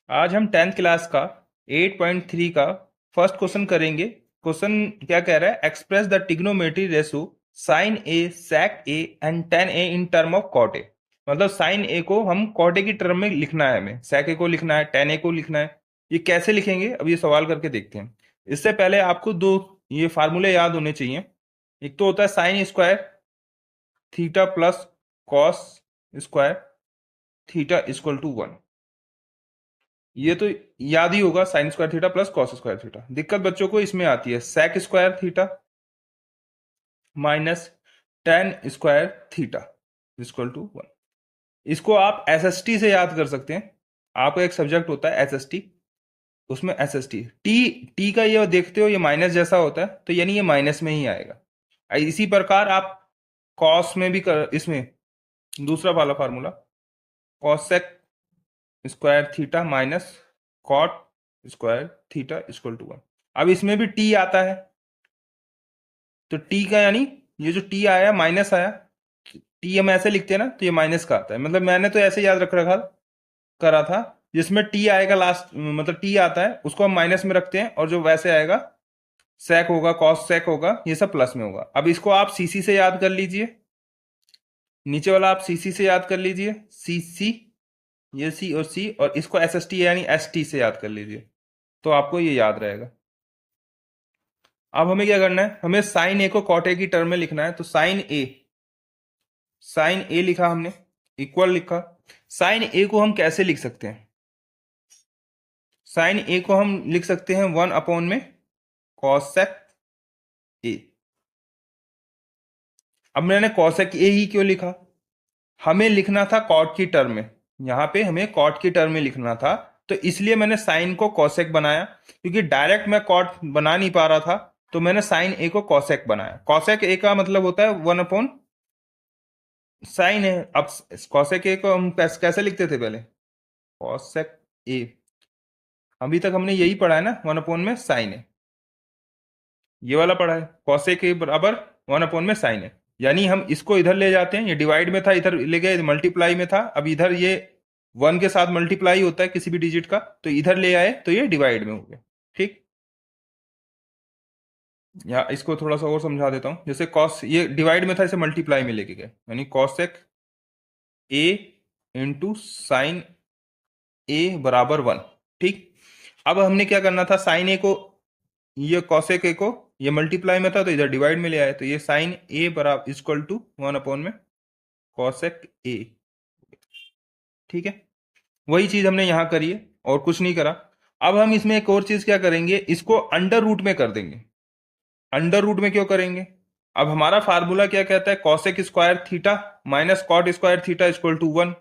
आज हम 10th class का 8.3 का फर्स्ट क्वेश्चन करेंगे। क्वेश्चन क्या कह रहा है, express the trigonometry ratio sine a sec a and tan a in term of cot a. मतलब साइन ए को हम कॉट ए की टर्म में लिखना है, हमें सेक ए को लिखना है, टेन ए को लिखना है। ये कैसे लिखेंगे, अब ये सवाल करके देखते हैं। इससे पहले आपको दो ये फार्मूले याद होने चाहिए। एक तो होता है sine square theta plus cos square theta equal to 1। ये तो याद ही होगा, sine square theta plus cos square theta. दिक्कत बच्चों को इसमें आती है, sec square theta minus tan square theta equal to 1। इसको आप एसएसटी से याद कर सकते हैं। आपका एक सब्जेक्ट होता है एसएसटी, उसमें एसएसटी टी टी का ये देखते हो, ये माइनस जैसा होता है, तो यानी ये माइनस में ही आएगा। इसी प्रकार आप कॉस में भी कर, इसमें दूसरा वाला formula cosec square theta minus cot square theta equal to 1। अब इसमें भी टी आता है, तो टी का यानी ये जो टी आया माइनस आया, टी हम ऐसे लिखते हैं ना, तो ये माइनस का आता है। मतलब मैंने तो ऐसे याद रख रखा करा था, जिसमें टी आएगा लास्ट, मतलब टी आता है उसको हम माइनस में रखते हैं, और जो वैसे आएगा सेक होगा, कॉस सेक होगा, ये सब प्लस में होगा। अब इसको आप सीसी से याद कर लीजिए, नीचे वाला आप सीसी से याद कर लीजिए, सी सी, ये सी और सी, और इसको एस एस टी यानी एस टी से याद कर लीजिए, तो आपको ये याद रहेगा। अब हमें क्या करना है, हमें साइन ए को कॉट ए की टर्म में लिखना है। तो साइन ए लिखा हमने, इक्वल लिखा। साइन ए को हम कैसे लिख सकते हैं, साइन ए को हम लिख सकते हैं 1 में कॉसेक ए। अब मैंने कॉसेक ए ही क्यों लिखा, हमें लिखना था कॉट की टर्म में, यहां पे हमें कॉट की टर्म में लिखना था, तो इसलिए मैंने साइन को कॉसेक बनाया। क्योंकि डायरेक्ट मैं कॉट बना नहीं पा रहा था, तो मैंने साइन ए को कॉसेक बनाया। कॉसेक ए का मतलब होता है 1 साइन है। अब कॉसेक ए को हम कैसे लिखते थे पहले, कॉसेक ए। अभी तक हमने यही पढ़ा है ना, 1 में साइन है, ये वाला पढ़ा है, कॉसेक ए बराबर 1 में साइन है। यानी हम इसको इधर ले जाते हैं, ये डिवाइड में था, इधर ले गए मल्टीप्लाई में था, अब इधर ये 1 के साथ मल्टीप्लाई होता है किसी भी डिजिट का, तो इधर ले आए तो ये डिवाइड में हो गया। ठीक, या इसको थोड़ा सा और समझा देता हूं। जैसे कॉस ये डिवाइड में था, इसे मल्टीप्लाई में लेके गए, यानी कॉसेक ए इंटू साइन ए बराबर 1। ठीक, अब हमने क्या करना था, साइन ए को, ये कॉसेक ए को, ये मल्टीप्लाई में था तो इधर डिवाइड में ले आए, तो ये साइन ए बराबर इक्वल टू 1 में कॉसेक ए। ठीक है, वही चीज हमने यहां करी है और कुछ नहीं करा। अब हम इसमें एक और चीज क्या करेंगे, इसको अंडर रूट में कर देंगे। अंडर रूट में क्यों करेंगे, अब हमारा फार्मूला क्या कहता है, cosec square theta minus cot square theta equal to 1,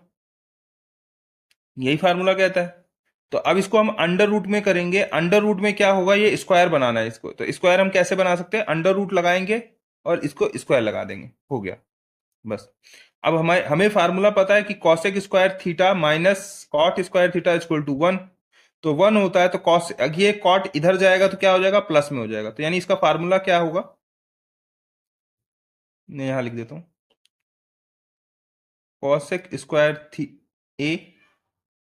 यही फार्मूला कहता है। तो अब इसको हम अंडर रूट में करेंगे। अंडर रूट में क्या होगा, ये स्क्वायर बनाना है इसको, तो स्क्वायर हम कैसे बना सकते हैं, अंडर रूट लगाएंगे और इसको स्क्वायर लगा देंगे, हो गया बस। अब हमें हमें फार्मूला पता है कि cosec square theta minus cot square theta equal to 1। तो 1 होता है, तो कॉस, ये कॉट इधर जाएगा तो क्या हो जाएगा, प्लस में हो जाएगा। तो यानी इसका फार्मूला क्या होगा, मैं यहां लिख देता हूं, कॉसेक स्क्वायर थी ए,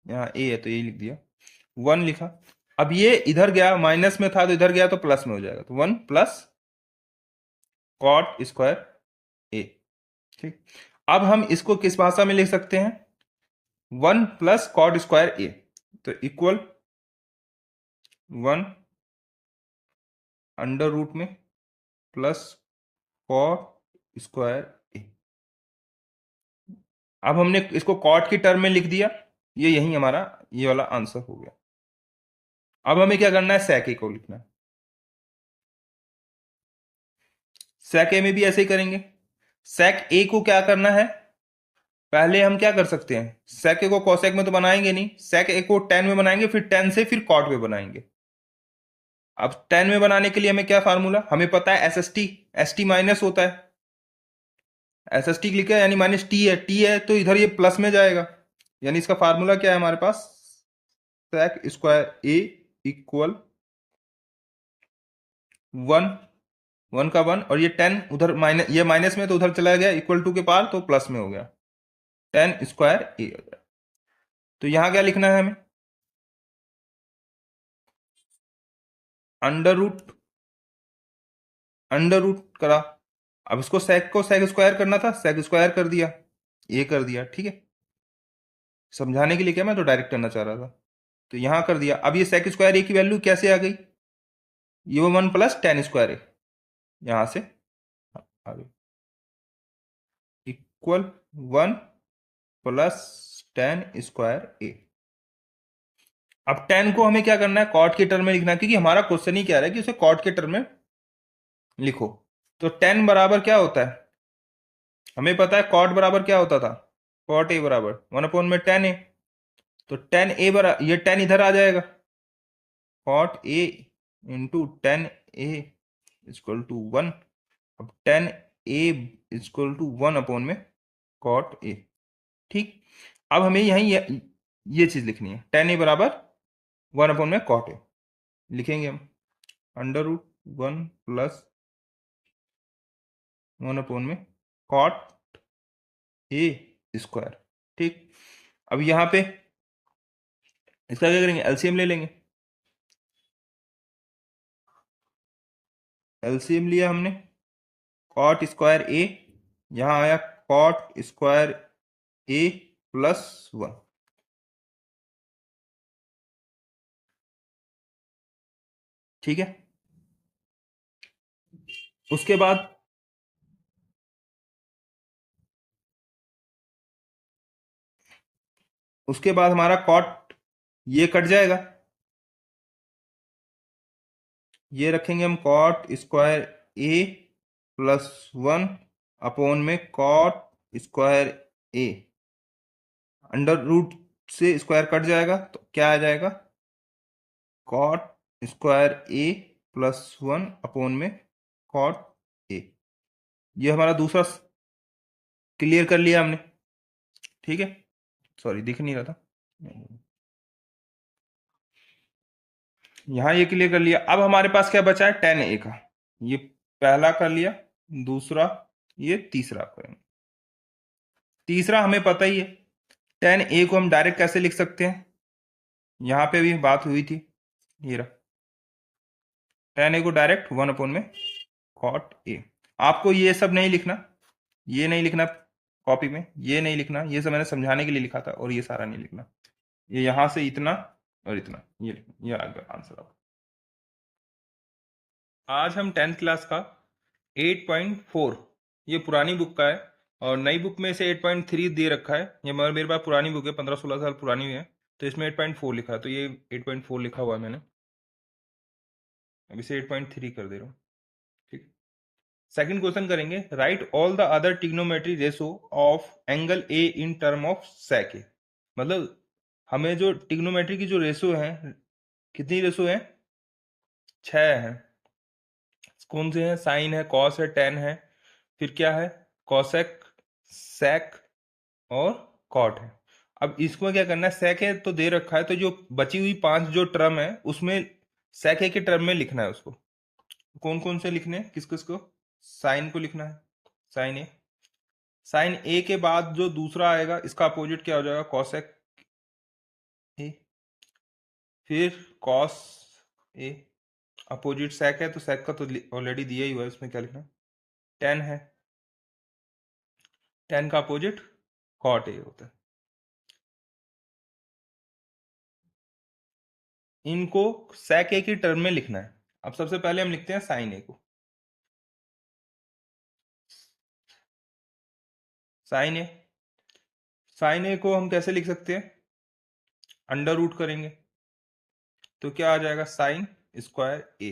यहाँ ए है तो ए लिख दिया, 1 लिखा। अब ये इधर गया, माइनस में था तो इधर गया तो प्लस में हो जाएगा, तो 1 प्लस कॉट स्क्वायर ए। ठीक, अब हम इसको किस भाषा में लिख सकते हैं, 1 प्लस कॉट स्क्वायर ए, तो इक्वल 1 अंडर रूट में प्लस कॉट स्क्वायर ए। अब हमने इसको कॉट की टर्म में लिख दिया, ये यही हमारा ये वाला आंसर हो गया। अब हमें क्या करना है, सेक ए को लिखना है। सेक ए में भी ऐसे ही करेंगे। सेक ए को क्या करना है, पहले हम क्या कर सकते हैं, सेक ए को कॉसेक में तो बनाएंगे नहीं, सेक ए को टेन में बनाएंगे, फिर टेन से फिर कॉट में बनाएंगे। अब टेन में बनाने के लिए हमें क्या फार्मूला, हमें पता है S S T, S T minus होता है, एस एस टी लिखा है यानी माइनस टी है तो इधर ये प्लस में जाएगा। यानी इसका फार्मूला क्या है हमारे पास, सेक स्क्वायर ए इक्वल 1, 1 का 1, और ये 10 उधर माइनस, ये माइनस में तो उधर चला गया, इक्वल टू के पार तो प्लस में हो गया, 10 स्क्वायर ए हो गया। तो यहां क्या लिखना है हमें, अंडर रूट करा। अब इसको सेक को सेक स्क्वायर करना था, सेक स्क्वायर कर दिया, ये कर दिया, ठीक है। समझाने के लिए क्या, मैं तो डायरेक्ट करना चाह रहा था, तो यहां कर दिया। अब ये सेक स्क्वायर ए की वैल्यू कैसे आ गई, ये 1 + tan² है, यहां से आ गई इक्वल 1 + tan² ए। अब tan को हमें क्या करना है, कॉट के टर्म में लिखना है, क्योंकि हमारा क्वेश्चन ही कह रहा है कि उसे कॉट के टर्म में लिखो। तो tan बराबर क्या होता है, हमें पता है कॉट बराबर क्या होता था, कॉट ए बराबर 1/tan ए। तो tan ए बराबर, ये tan इधर आ जाएगा, cot a into tan a equal to 1। अब tan ए इक्वल टू 1 में कॉट ए, ठीक। अब हमें यहीं ये चीज लिखनी है, tan ए बराबर 1 में कॉट ए, लिखेंगे हम √1 + 1 में कॉट ए स्क्वायर, ठीक। अब यहां पे इसका क्या करेंगे, एलसीएम ले लेंगे। एलसीएम लिया हमने, कॉट स्क्वायर ए, यहां आया कॉट स्क्वायर ए +1, ठीक है। उसके बाद हमारा कॉट ये कट जाएगा, ये रखेंगे हम कॉट स्क्वायर ए +1 में कॉट स्क्वायर ए, अंडर रूट से स्क्वायर कट जाएगा तो क्या आ जाएगा, कॉट स्क्वायर ए +1 में कॉट ए। ये हमारा दूसरा क्लियर कर लिया हमने, ठीक है। सॉरी दिख नहीं रहा था, यहां ये क्लियर कर लिया। अब हमारे पास क्या बचा है, tan ए का, ये पहला कर लिया, दूसरा, ये तीसरा करेंगे। तीसरा हमें पता ही है, tan ए को हम डायरेक्ट कैसे लिख सकते हैं, यहां पे भी बात हुई थी, ये रहा tan ए को डायरेक्ट 1 में कॉट ए। आपको ये सब नहीं लिखना, ये नहीं लिखना कॉपी में, ये नहीं लिखना, ये सब मैंने समझाने के लिए लिखा था, और ये सारा नहीं लिखना, ये यहां से इतना और इतना, ये लिखना, ये आ गया आंसर आपका। आज हम 10th क्लास का 8.4, ये पुरानी बुक का है, और नई बुक में से 8.3 दे रखा है, ये मगर मेरे पास पुरानी बुक है, 15-16 साल पुरानी है, तो इसमें 8.4 लिखा है, तो ये 8.4 लिखा हुआ है मैंने, अब इसे 8.3 कर दे रहा हूँ, ठीक। सेकंड क्वेश्चन करेंगे, right all the other trigonometry ratio of angle A in term of sec A. मतलब हमें जो ट्रिग्नोमेट्री की जो रेशो है, कितनी रेशो है, 6 है। कौन से हैं, साइन है, कॉस है, टेन है, फिर क्या है, कॉसेक, सेक और कॉट है। अब इसको क्या करना है, सेक है तो दे रखा है, तो जो बची हुई 5 जो टर्म है उसमें सेक ए के टर्म में लिखना है उसको। कौन कौन से लिखने हैं, किस किस को, साइन को लिखना है, साइन ए। साइन ए के बाद जो दूसरा आएगा इसका अपोजिट क्या हो जाएगा, कॉसेक ए, फिर कॉस ए, अपोजिट सेक है तो सेक का तो ऑलरेडी दिया ही हुआ है, उसमें क्या लिखना, टेन है, टेन का अपोजिट कॉट ए होता है। इनको सेक ए की टर्म में लिखना है। अब सबसे पहले हम लिखते हैं साइन ए को, साइन ए, साइन ए को हम कैसे लिख सकते हैं, अंडर रूट करेंगे तो क्या आ जाएगा, साइन स्क्वायर ए,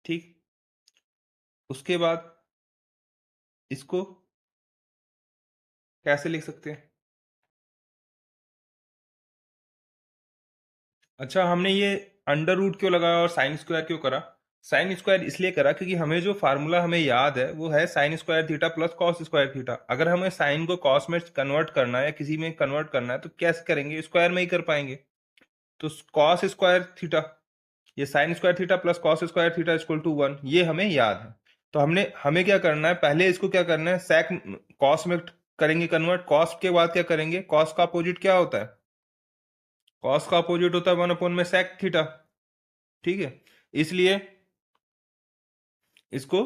ठीक। उसके बाद इसको कैसे लिख सकते हैं, अच्छा हमने ये अंडर रूट क्यों लगाया और साइन स्क्वायर क्यों करा, साइन स्क्वायर इसलिए करा क्योंकि हमें जो फार्मूला हमें याद है वो है sine square theta plus cos square theta. अगर हमें साइन को कॉस में कन्वर्ट करना है या किसी में कन्वर्ट करना है तो कैसे करेंगे, स्क्वायर में ही कर पाएंगे। तो कॉस स्क्वायर थीटा, ये sine square theta plus cos square theta equal to 1, ये हमें याद है। तो हमें क्या करना है, पहले इसको क्या करना है, सेक कॉस में करेंगे कन्वर्ट, कॉस के बाद क्या करेंगे, कॉस का अपोजिट क्या होता है, कॉस का अपोजिट होता है 1 में सेक थीटा, ठीक है, इसलिए इसको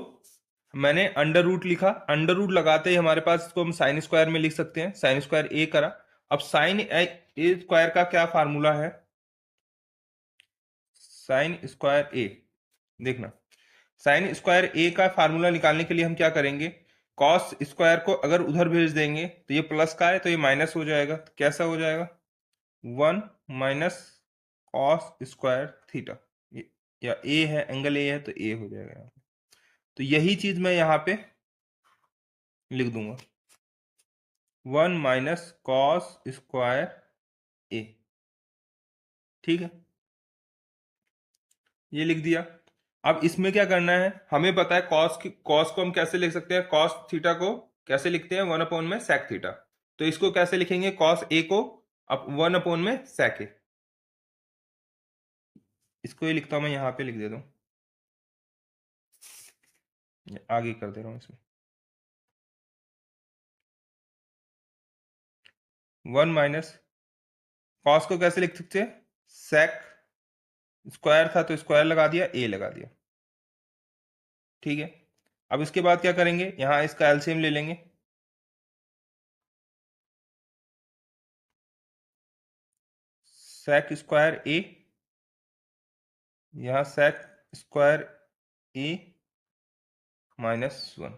मैंने अंडर रूट लिखा, अंडर रूट लगाते ही हमारे पास इसको हम साइन स्क्वायर में लिख सकते हैं, साइन स्क्वायर ए करा। अब साइन ए स्क्वायर का क्या फार्मूला है, साइन स्क्वायर ए, देखना साइन स्क्वायर ए का फार्मूला निकालने के लिए हम क्या करेंगे, कॉस स्क्वायर को अगर उधर भेज देंगे तो ये प्लस का है तो ये माइनस हो जाएगा, तो कैसा हो जाएगा, 1 - कॉस स्क्वायर थीटा, या ए है, एंगल ए है तो ए हो जाएगा यहाँ पे। तो यही चीज मैं यहाँ पे लिख दूंगा, 1 - कॉस स्क्वायर ए, ठीक है, ये लिख दिया। अब इसमें क्या करना है, हमें पता है कॉस को हम कैसे लिख सकते हैं, कॉस थीटा को कैसे लिखते हैं, 1 में सेक थीटा, तो इसको कैसे लिखेंगे, कॉस ए को अब 1 में सेक ए, इसको ये लिखता हूं मैं, यहां पे लिख देता हूं, आगे कर दे रहा हूं इसमें, 1 - कॉस को कैसे लिख सकते हैं, सेक स्क्वायर था तो स्क्वायर लगा दिया, ए लगा दिया, ठीक है। अब इसके बाद क्या करेंगे, यहां इसका एलसीएम ले लेंगे, सेक स्क्वायर ए, यहां सेक स्क्वायर ए -1,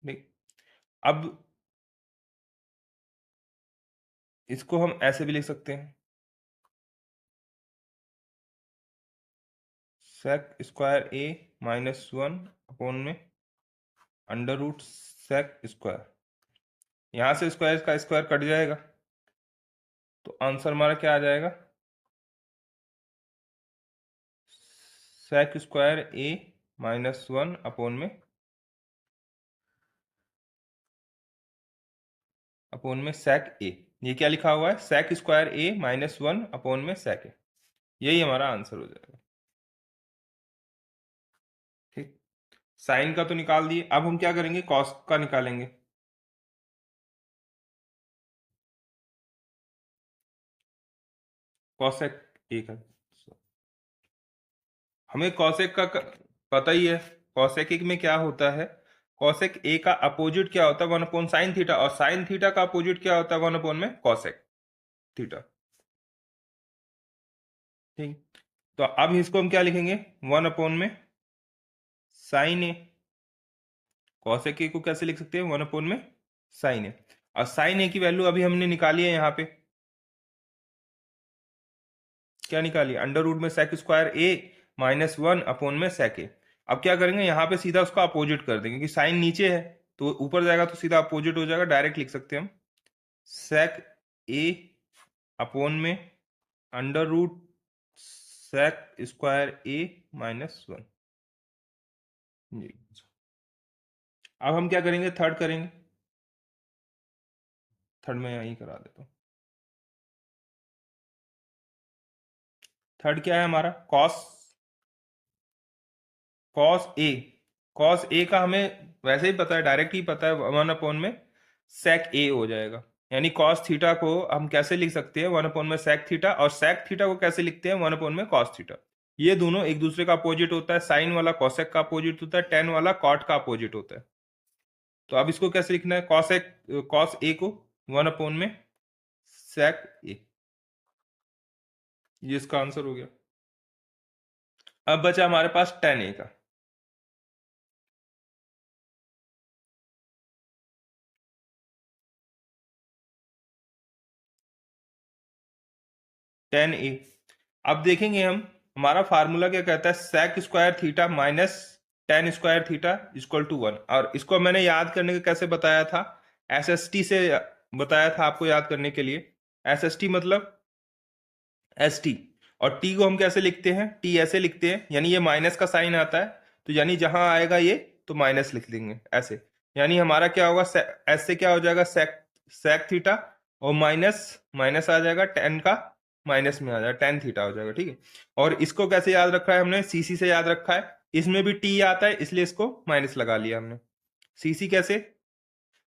ठीक। अब इसको हम ऐसे भी लिख सकते हैं, सेक स्क्वायर ए -1 अपॉन में अंडर रूट सेक स्क्वायर, यहां से स्क्वायर का स्क्वायर कट जाएगा, तो आंसर हमारा क्या आ जाएगा, सेक स्क्वायर ए -1 अपॉन में सेक ए, ये क्या लिखा हुआ है, सेक स्क्वायर ए -1 अपॉन में सेक ए, यही हमारा आंसर हो जाएगा, ठीक। साइन का तो निकाल दिए, अब हम क्या करेंगे, कॉस का निकालेंगे, कॉसेक ए का, हमें कॉसेक का पता ही है, कॉसेक एक में क्या होता है, कॉसेक ए का अपोजिट क्या होता है, 1/sin थीटा, और साइन थीटा का अपोजिट क्या होता है, 1 में कॉसेक थीटा, ठीक। तो अब इसको हम क्या लिखेंगे, 1 में साइन ए, कॉसेक ए को कैसे लिख सकते हैं, 1 में साइन ए, और साइन ए की वैल्यू अभी हमने निकाली है, यहाँ पे क्या निकाली, अंडर रूट में सेक स्क्वायर ए -1 में सेक ए। अब क्या करेंगे, यहाँ पे सीधा उसका अपोजिट कर देंगे, क्योंकि साइन नीचे है तो ऊपर जाएगा तो सीधा अपोजिट हो जाएगा, डायरेक्ट लिख सकते हैं हम, सेक ए अपॉन में अंडर रूट सेक स्क्वायर ए -1 जी। अब हम क्या करेंगे, थर्ड करेंगे, थर्ड में यही करा देता हूँ, थर्ड क्या है हमारा, cos, cos A, cos A का हमें वैसे ही पता है, डायरेक्ट ही पता है, 1 में सेक ए हो जाएगा, यानी कॉस थीटा को हम कैसे लिख सकते हैं, 1 में सेक थीटा, और सेक थीटा को कैसे लिखते हैं, 1 में कॉस थीटा, ये दोनों एक दूसरे का अपोजिट होता है, साइन वाला कॉसेक का अपोजिट होता है, टेन वाला कॉट का अपोजिट होता है। तो अब इसको कैसे लिखना है, कॉसेक, कॉस ए को 1 में सेक ए, ये इसका आंसर हो गया। अब बचा हमारे पास टेन ए का, टेन ए, अब देखेंगे हम, हमारा फार्मूला क्या कहता है, sec square theta minus tan square theta equal to 1, और इसको मैंने याद करने का कैसे बताया था, एसएसटी से बताया था आपको याद करने के लिए, एसएसटी मतलब एस टी, और टी को हम कैसे लिखते हैं, टी ऐसे लिखते हैं, यानी ये माइनस का साइन आता है, तो यानी जहां आएगा ये तो माइनस लिख देंगे ऐसे, यानी हमारा क्या होगा, एस से क्या हो जाएगा, सेक सेक थीटा, और माइनस माइनस आ जाएगा, टेन का माइनस में आ जाएगा, टेन थीटा हो जाएगा, ठीक है। और इसको कैसे याद रखा है हमने, सीसी से याद रखा है, इसमें भी टी आता है इसलिए इसको माइनस लगा लिया हमने, सीसी कैसे,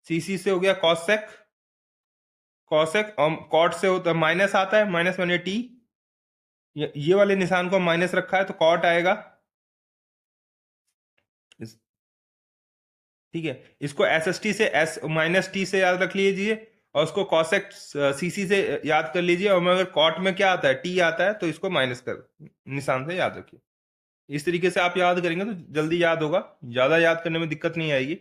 सीसी से हो गया कॉसेक, कॉसेक और कॉट से होता है माइनस आता है, माइनस माने टी, ये वाले निशान को माइनस रखा है तो कॉट आएगा ठीक है। इसको एस एस टी से एस माइनस टी से याद रख लीजिए, और उसको कॉसेक सी सी से याद कर लीजिए, और अगर कॉट में क्या आता है, टी आता है, तो इसको माइनस कर निशान से याद रखिए। इस तरीके से आप याद करेंगे तो जल्दी याद होगा, ज्यादा याद करने में दिक्कत नहीं आएगी।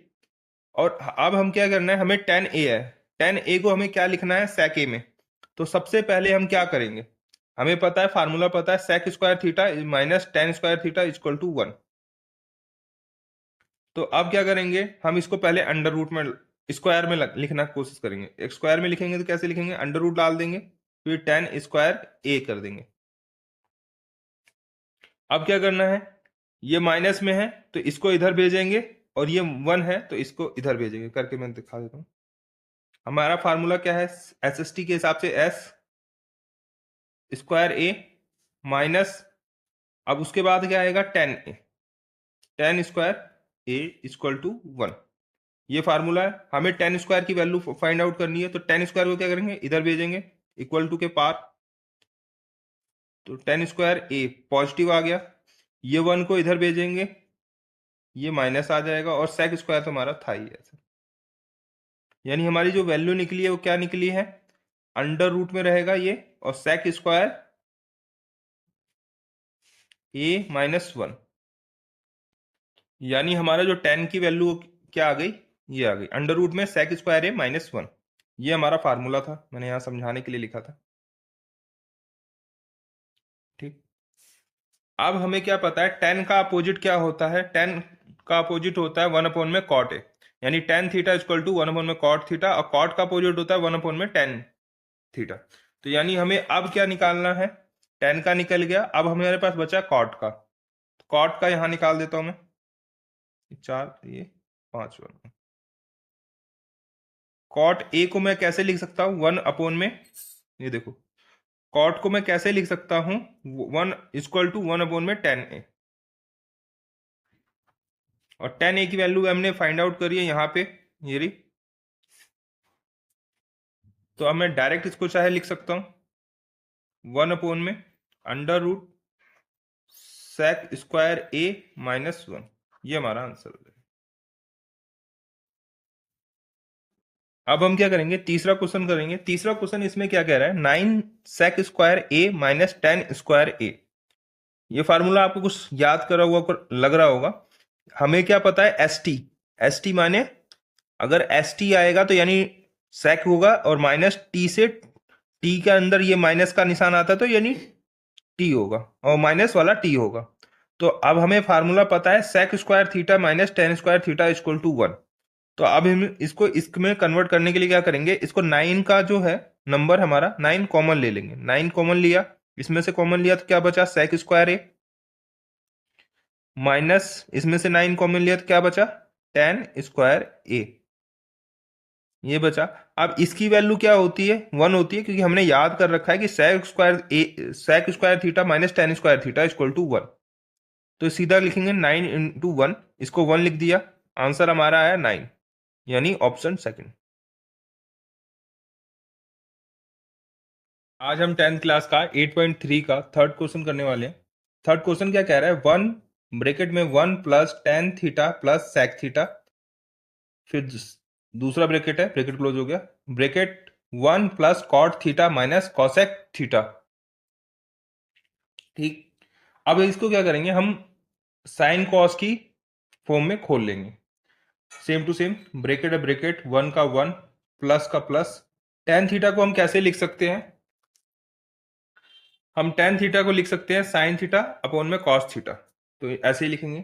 और अब हम क्या करना है, हमें टेन ए है, टेन ए को हमें क्या लिखना है सेक ए में। तो सबसे पहले हम क्या करेंगे, हमें पता है फार्मूला पता है, sec square theta minus tan square theta equal to 1। तो अब क्या करेंगे, हम इसको पहले अंडर रूट में स्क्वायर में लिखना की कोशिश करेंगे। एक स्क्वायर में लिखेंगे तो कैसे लिखेंगे, अंडर रूट डाल देंगे, फिर टेन स्क्वायर ए कर देंगे। अब क्या करना है, ये माइनस में है तो इसको इधर भेजेंगे, और ये 1 है तो इसको इधर भेजेंगे, करके मैं दिखा देता हूं। हमारा फार्मूला क्या है, एस एस टी के हिसाब से एस स्क्वायर ए माइनस, अब उसके बाद क्या आएगा, tan a, tan square A equal to 1। ये फार्मूला है। हमें टेन स्क्वायर की वैल्यू फाइंड आउट करनी है, तो टेन स्क्वायर को क्या करेंगे, इधर भेजेंगे इक्वल टू के पार, तो टेन स्क्वायर ए पॉजिटिव आ गया, ये 1 को इधर भेजेंगे, ये माइनस आ जाएगा, और सेक स्क्वायर तो हमारा था ही ऐसे। यानी हमारी जो वैल्यू निकली है वो क्या निकली है, अंडर रूट में रहेगा ये, और सेक स्क्वायर ए माइनस 1। यानी हमारा जो टेन की वैल्यू क्या आ गई, ये आ गई अंडर रूट में सेक स्क्वायर ए माइनस 1। ये हमारा फार्मूला था, मैंने यहां समझाने के लिए लिखा था। ठीक, अब हमें क्या पता है, टेन का अपोजिट क्या होता है, टेन का अपोजिट होता है 1 अपॉन में कॉट ए, यानी tan theta equal to 1 upon में कॉट थीटा, और कॉट का अपोजिट होता है 1 अपॉन में टेन थीटा। तो यानी हमें अब क्या निकालना है, टेन का निकल गया, अब हमारे पास बचा कॉट का, तो कॉट का यहां निकाल देता हूं मैं, चार ये पांच वन। कॉट ए को मैं कैसे लिख सकता हूं, 1 अपॉन में, ये देखो, कॉट को मैं कैसे लिख सकता हूं, 1 इक्वल टू 1 अपॉन में टेन ए, और टेन ए की वैल्यू हमने फाइंड आउट करी है यहाँ पे, ये रही। तो अब मैं डायरेक्ट इसको चाहे लिख सकता हूं 1 अपॉन में under root sec square A minus 1। ये हमारा आंसर हो जाएगा। अब हम क्या करेंगे, तीसरा क्वेश्चन करेंगे। तीसरा क्वेश्चन इसमें क्या कह रहा है, 9 सेक square A minus tan square ए। ये फार्मूला आपको कुछ याद करा हुआ लग रहा होगा। हमें क्या पता है, एस टी, एस टी माने अगर एस टी आएगा तो यानी सेक होगा, और माइनस टी से, टी के अंदर ये माइनस का निशान आता है तो यानी टी होगा, और माइनस वाला टी होगा। तो अब हमें फार्मूला पता है, sec square theta minus tan square theta equal to 1। तो अब हम इसको इसमें कन्वर्ट करने के लिए क्या करेंगे, इसको 9 का जो है नंबर हमारा 9 कॉमन ले लेंगे। 9 कॉमन लिया, इसमें से कॉमन लिया तो क्या बचा, सेक स्क्वायर ए माइनस, इसमें से 9 कॉमन लिया तो क्या बचा, टेन स्क्वायर ए, ये बचा। अब इसकी वैल्यू क्या होती है, 1 होती है, क्योंकि हमने याद कर रखा है कि sec square theta minus tan square theta equal to 1। तो सीधा लिखेंगे 9 इंटू 1, इसको 1 लिख दिया, आंसर हमारा आया 9, यानी ऑप्शन सेकंड। आज हम 10th क्लास का 8.3 का थर्ड क्वेश्चन करने वाले हैं। थर्ड क्वेश्चन क्या कह रहा है, 1 ब्रैकेट में 1 plus tan theta plus sec theta, फिर दूसरा ब्रैकेट है, ब्रैकेट क्लोज हो गया, bracket 1 plus cot theta minus cosec theta. ठीक, अब इसको क्या करेंगे, हम साइन कॉस की फॉर्म में खोल लेंगे। सेम टू सेम, ब्रैकेट है ब्रैकेट, 1 का 1 प्लस का प्लस, टेन थीटा को हम कैसे लिख सकते हैं, हम टेन थीटा को लिख सकते हैं साइन थीटा अपॉन में कॉस थीटा। तो ऐसे ही लिखेंगे,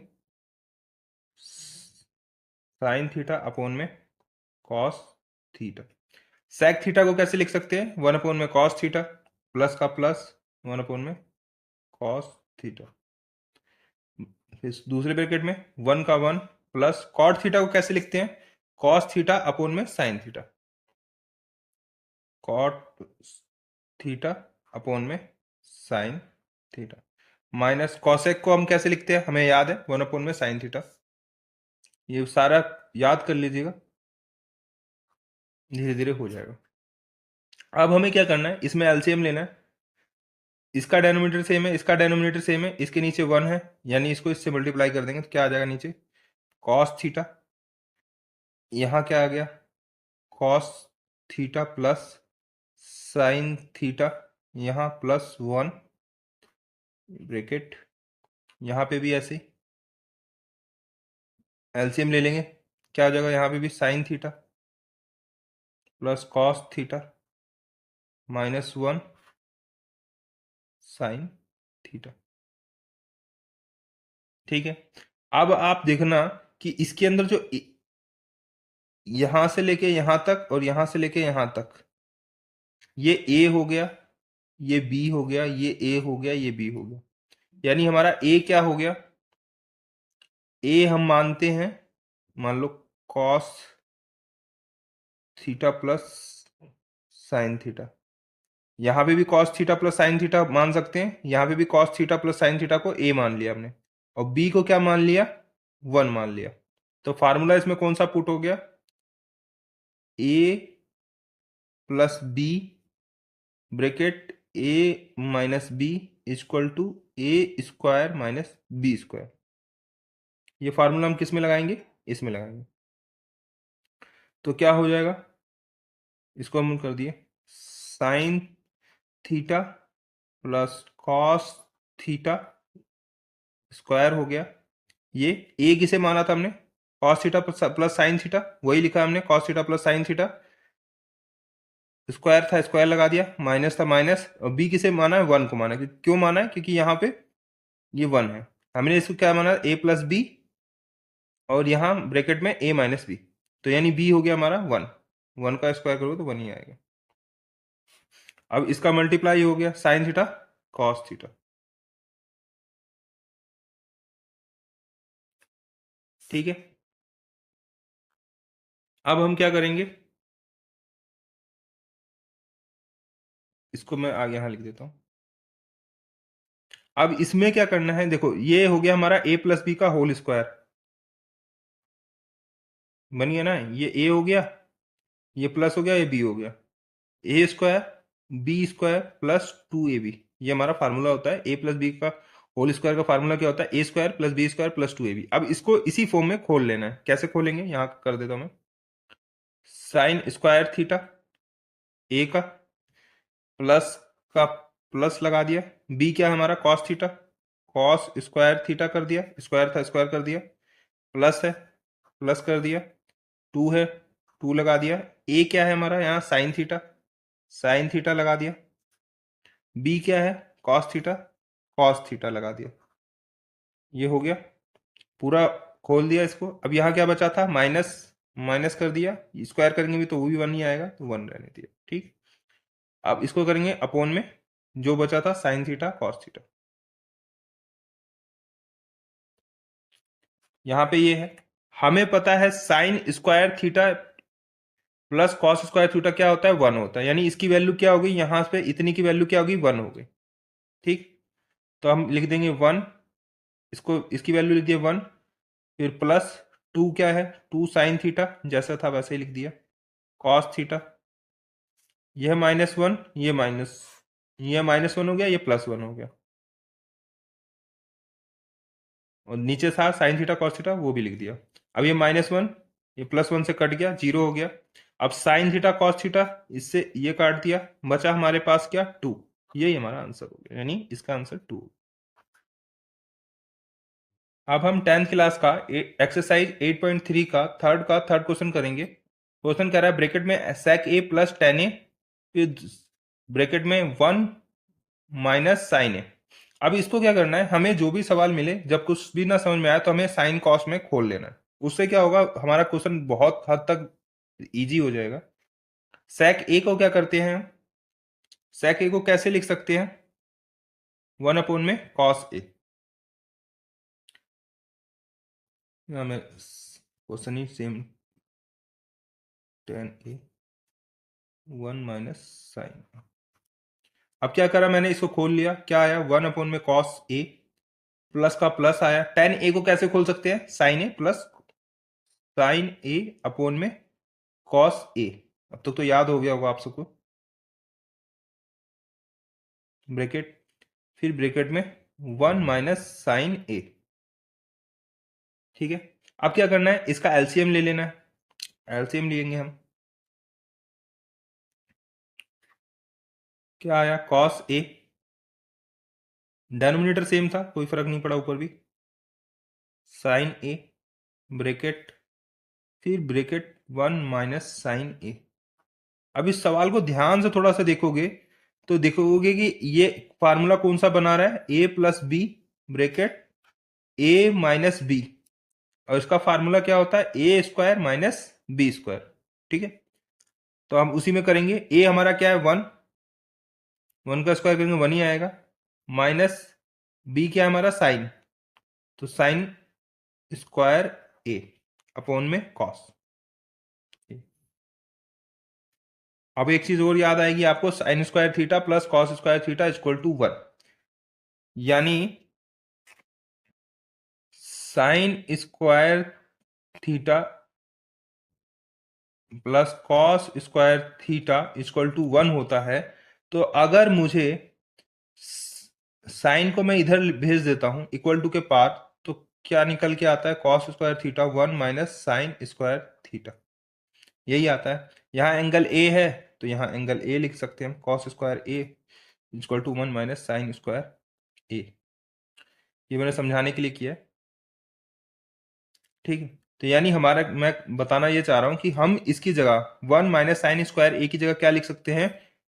साइन थीटा अपॉन में कॉस थीटा। सेक थीटा को कैसे लिख सकते हैं, 1 अपॉन में कॉस थीटा प्लस का प्लस 1 अपॉन में कॉस थीटा। फिर दूसरे ब्रैकेट में 1 का 1 प्लस कॉट थीटा को कैसे लिखते हैं, कॉस थीटा अपॉन में sine theta, cot theta upon में साइन थीटा, माइनस कॉसेक को हम कैसे लिखते हैं, हमें याद है 1 अपॉन में साइन थीटा। ये सारा याद कर लीजिएगा, धीरे धीरे हो जाएगा। अब हमें क्या करना है, इसमें एलसीएम लेना है। इसका डेनोमिनेटर सेम है, इसका डेनोमिनेटर सेम है, इसके नीचे 1 है, यानी इसको इससे मल्टीप्लाई कर देंगे तो क्या आ जाएगा नीचे, कॉस थीटा। यहाँ क्या आ गया, cos theta plus sine theta, यहाँ +1 ब्रैकेट, यहाँ पे भी ऐसे एलसीएम ले लेंगे, क्या हो जाएगा, यहाँ पे भी sine theta plus cos theta -1 sine theta. ठीक है, अब आप देखना कि इसके अंदर जो यहां से लेके यहां तक और यहां से लेके यहां तक, ये ए हो गया, ये बी हो गया, ये ए हो गया, ये बी हो गया, यानी हमारा ए क्या हो गया, ए हम मानते हैं, मान लो cos theta plus sine theta, यहां पे भी cos theta plus sine theta मान सकते हैं, यहां पे भी cos theta plus sine theta को ए मान लिया हमने, और बी को क्या मान लिया, 1 मान लिया। तो फार्मूला इसमें कौन सा पुट हो गया, A plus B bracket A minus B equal to A square minus B square. ये फार्मूला हम किस में लगाएंगे, इसमें लगाएंगे, तो क्या हो जाएगा, इसको हम कर दिए sine theta plus cos theta square हो गया, ये ए किसे माना था हमने, cos theta plus sine theta, वही लिखा हमने cos theta plus sine theta, square था स्क्वायर लगा दिया, माइनस था माइनस, और बी किसे माना है, 1 को माना है, क्यों माना है, क्योंकि यहाँ पे ये 1 है, हमने इसको क्या माना, ए प्लस बी, और यहाँ ब्रैकेट में ए माइनस बी, तो यानी बी हो गया हमारा 1, 1 का स्क्वायर करोगे तो 1 ही आएगा। अब इसका मल्टीप्लाई हो गया साइन थीटा कॉस थीटा, ठीक है। अब हम क्या करेंगे, इसको मैं आगे यहाँ लिख देता हूँ। अब इसमें क्या करना है, देखो ये हो गया हमारा ए प्लस बी का होल स्क्वायर, बन गया ना, ये ए हो गया, ये प्लस हो गया, ये बी हो गया, A square B square plus 2ab, ये हमारा फार्मूला होता है, ए प्लस बी का होल स्क्वायर का फार्मूला क्या होता है, A square plus B square plus 2ab। अब इसको इसी फॉर्म में खोल लेना है, कैसे खोलेंगे, यहाँ कर देता हूं मैं, साइन स्क्वायर थीटा ए का प्लस का प्लस लगा दिया, बी क्या है हमारा cos theta, cos square theta कर दिया, स्क्वायर था स्क्वायर कर दिया, प्लस है प्लस कर दिया, 2 है 2 लगा दिया, ए क्या है हमारा यहाँ साइन थीटा, साइन थीटा लगा दिया, बी क्या है कॉस थीटा, कॉस थीटा लगा दिया, ये हो गया पूरा, खोल दिया इसको। अब यहाँ क्या बचा था, माइनस, माइनस कर दिया, स्क्वायर करेंगे भी तो वो भी 1 ही आएगा, तो 1 रहने दिया, ठीक। अब इसको करेंगे अपोन में, जो बचा था साइन थीटा कॉस थीटा, यहाँ पे ये है, हमें पता है sine square theta plus cos square theta क्या होता है, 1 होता है, यानी इसकी वैल्यू क्या होगी, यहाँ पे इतनी की वैल्यू क्या होगी, 1 हो गई, ठीक। तो हम लिख देंगे 1, इसको इसकी वैल्यू लिख दिए 1, फिर प्लस 2 क्या है, 2 साइन थीटा जैसा था वैसे ही लिख दिया, कॉस थीटा, यह -1, ये माइनस, ये -1 हो गया, ये +1 हो गया, और नीचे था साइन थीटा कॉस थीटा वो भी लिख दिया। अब ये -1, ये +1 से कट गया, 0 हो गया। अब साइन थीटा कॉस थीटा, इससे ये काट दिया, बचा हमारे पास क्या, 2, यही हमारा आंसर हो गया, यानी इसका आंसर 2। अब हम 10th क्लास का एक्सरसाइज 8.3 का थर्ड क्वेश्चन करेंगे। क्वेश्चन कह रहा है ब्रैकेट में sec a प्लस 10a, फिर ब्रैकेट में 1 माइनस साइन ए। अब इसको क्या करना है, हमें जो भी सवाल मिले, जब कुछ भी ना समझ में आया तो हमें साइन कॉस में खोल लेना है, उससे क्या होगा, हमारा क्वेश्चन बहुत हद तक इजी हो जाएगा। sec a को क्या करते हैं, sec a को कैसे लिख सकते हैं, 1 में cos a, हमें क्वेश्चन ही सेम, 10a 1 माइनस साइन। अब क्या करा मैंने, इसको खोल लिया, क्या आया, 1 में cos a, प्लस का प्लस आया, tan a को कैसे खोल सकते हैं, sine a plus sine a upon में cos a। अब तक तो याद हो गया होगा आप सबको, ब्रैकेट फिर ब्रैकेट में 1 माइनस साइन ए। ठीक है, अब क्या करना है, इसका एलसीएम ले लेना है। एलसीएम लेंगे हम, क्या आया, कॉस ए, डेनोमिनेटर सेम था, कोई फर्क नहीं पड़ा ऊपर भी, साइन ए, ब्रैकेट, फिर ब्रैकेट 1 माइनस साइन ए। अब इस सवाल को ध्यान से थोड़ा सा देखोगे तो देखोगे कि ये फार्मूला कौन सा बना रहा है, A plus B bracket A minus B, और इसका फार्मूला क्या होता है, A square minus B square. ठीक है, तो हम उसी में करेंगे। ए हमारा क्या है, 1, 1 का स्क्वायर करेंगे 1 ही आएगा, माइनस बी क्या है हमारा, साइन, तो साइन स्क्वायर ए अपॉन में कॉस। अब एक चीज और याद आएगी आपको, sine square theta plus cos square theta equal to 1, यानी sine square theta plus cos square theta equal to 1 होता है। तो अगर मुझे साइन को मैं इधर भेज देता हूं इक्वल टू के पार, तो क्या निकल के आता है, cos square theta 1 minus sine square theta, यही आता है। यहाँ एंगल ए है तो यहाँ एंगल ए लिख सकते हैं हम, cos square A equal to 1 minus sine square ए। ये मैंने समझाने के लिए किया है। ठीक है, तो यानी हमारा, मैं बताना ये चाह रहा हूं कि हम इसकी जगह 1 माइनस साइन स्क्वायर ए की जगह क्या लिख सकते हैं,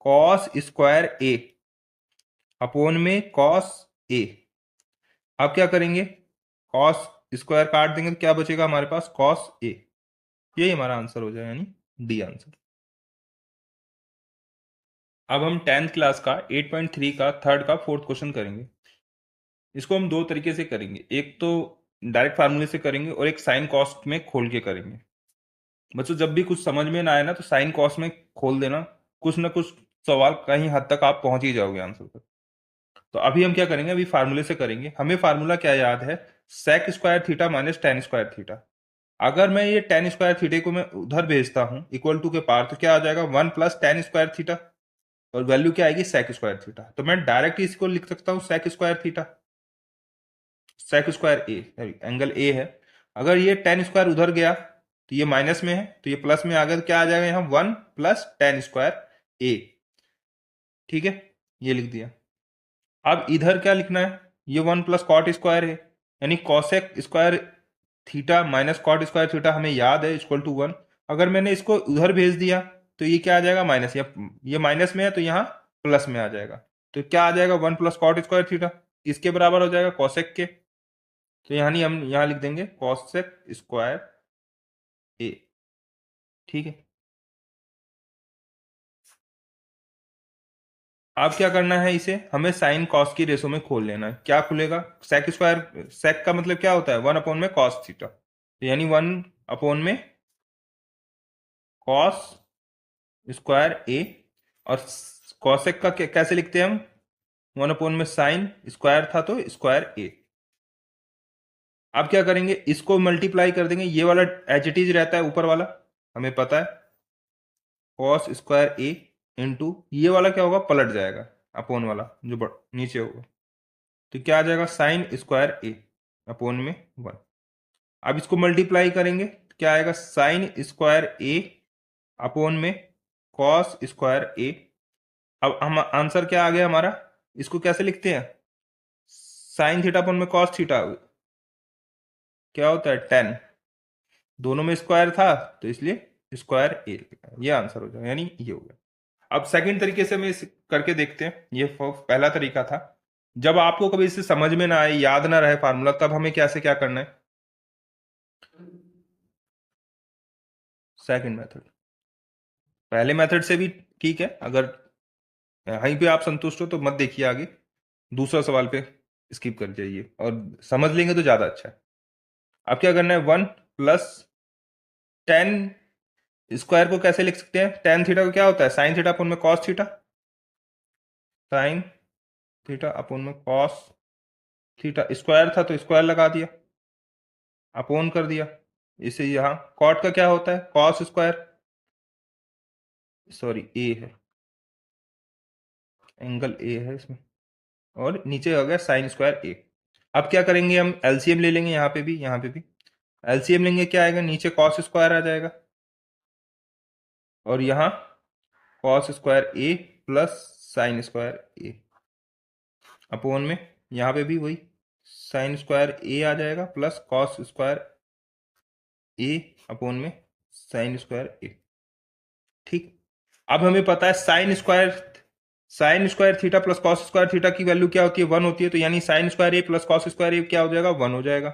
कॉस स्क्वायर ए अपोन में कॉस ए। अब क्या करेंगे, कॉस स्क्वायर काट देंगे तो क्या बचेगा हमारे पास, कॉस ए। यही हमारा आंसर हो जाएगा, यानी डी आंसर। अब हम 10th क्लास का 8.3 का थर्ड का फोर्थ क्वेश्चन करेंगे। इसको हम दो तरीके से करेंगे, एक तो डायरेक्ट फार्मूले से करेंगे और एक साइन कॉस्ट में खोल के करेंगे। बच्चों जब भी कुछ समझ में ना आए ना तो साइन कॉस में खोल देना, कुछ ना कुछ सवाल कहीं हद तक आप पहुंच ही जाओगे आंसर तक। तो अभी हम क्या करेंगे, अभी फार्मूले से करेंगे। हमें फार्मूला क्या याद है, sec square theta minus tan square theta. अगर मैं ये टेन स्क्वायर थीटे को मैं उधर भेजता हूं इक्वल टू के पार, तो क्या आ जाएगा, 1 प्लस टेन स्क्वायर थीटा, और वैल्यू क्या आएगी, सेक स्क्वायर थीटा। तो मैं डायरेक्ट इसको लिख सकता हूं sec square theta, sec square a, angle a है। अगर ये टेन स्क्वायर उधर गया तो ये माइनस में है, तो ये प्लस में आ गया, तो क्या आ जाएगा यहाँ, 1 प्लस टेन स्क्वायर ए। ठीक है, ये लिख दिया। अब इधर क्या लिखना है, ये 1 प्लस कॉट स्क्वायर है, यानी cosec square theta minus cot square theta हमें याद है इक्वल टू 1। अगर मैंने इसको उधर भेज दिया तो ये क्या आ जाएगा, माइनस, या ये माइनस में है तो यहाँ प्लस में आ जाएगा। तो क्या आ जाएगा, 1 प्लस कॉट स्क्वायर थीटा, इसके बराबर हो जाएगा कॉसेक के। तो यानी हम यहाँ लिख देंगे कॉसेक स्क्वायर ए। ठीक है, अब क्या करना है, इसे हमें साइन कॉस की रेशो में खोल लेना है। क्या खुलेगा, सेक स्क्वायर, सेक का मतलब क्या होता है, 1 अपॉन में कॉस थीटा, तो यानी 1 अपॉन में कॉस स्क्वायर ए, और कॉसेक का कैसे लिखते हैं हम, 1 अपॉन में साइन, स्क्वायर था तो स्क्वायर ए। अब क्या करेंगे, इसको मल्टीप्लाई कर देंगे, ये वाला एच इट इज रहता है ऊपर वाला, हमें पता है, कॉस स्क्वायर ए इंटू ये वाला क्या होगा, पलट जाएगा, अपॉन वाला जो नीचे होगा, तो क्या आ जाएगा, साइन स्क्वायर ए अपॉन में 1। अब इसको मल्टीप्लाई करेंगे तो क्या आएगा, साइन स्क्वायर ए अपॉन में कॉस स्क्वायर ए। अब हम आंसर क्या आ गया हमारा, इसको कैसे लिखते हैं, साइन थीटा अपॉन में कॉस थीटा, क्या होता है 10, दोनों में स्क्वायर था तो इसलिए स्क्वायर ए, ये आंसर हो जाएगा, यानी ये हो गया। अब सेकंड तरीके से हम इस करके देखते हैं, ये पहला तरीका था। जब आपको कभी इसे समझ में ना आए, याद ना रहे फार्मूला, तब हमें कैसे क्या करना है, सेकंड मेथड। पहले मेथड से भी ठीक है, अगर यहीं पे आप संतुष्ट हो तो मत देखिए आगे, दूसरा सवाल पे स्किप कर जाइए, और समझ लेंगे तो ज्यादा अच्छा है। अब क्या करना है, 1 प्लस टेन स्क्वायर को कैसे लिख सकते हैं, टेन थीटा को क्या होता है, साइन थीटा अपन में कॉस थीटा, साइन थीटा अपन में कॉस थीटा, स्क्वायर था तो स्क्वायर लगा दिया, अपोन कर दिया। इसे यहां कॉट का क्या होता है, कॉस स्क्वायर, सॉरी ए है, एंगल ए है इसमें, और नीचे हो गया साइन स्क्वायर ए। अब क्या करेंगे, हम एलसीएम ले लेंगे, यहाँ पे भी यहाँ पे भी एलसीएम लेंगे, क्या आएगा, नीचे कॉस स्क्वायर आ जाएगा और यहाँ कॉस स्क्वायर ए प्लस साइन स्क्वायर ए अपोन में यहाँ पे भी वही साइन स्क्वायर ए आ जाएगा प्लस कॉस स्क्वायर ए अपोन में साइन स्क्वायर ए। ठीक, अब हमें पता है sine square theta plus cos square theta की वैल्यू क्या होती है, 1 होती है, तो यानी साइन स्क्वायर ए प्लस कॉस स्क्वायर ए क्या हो जाएगा, 1 हो जाएगा।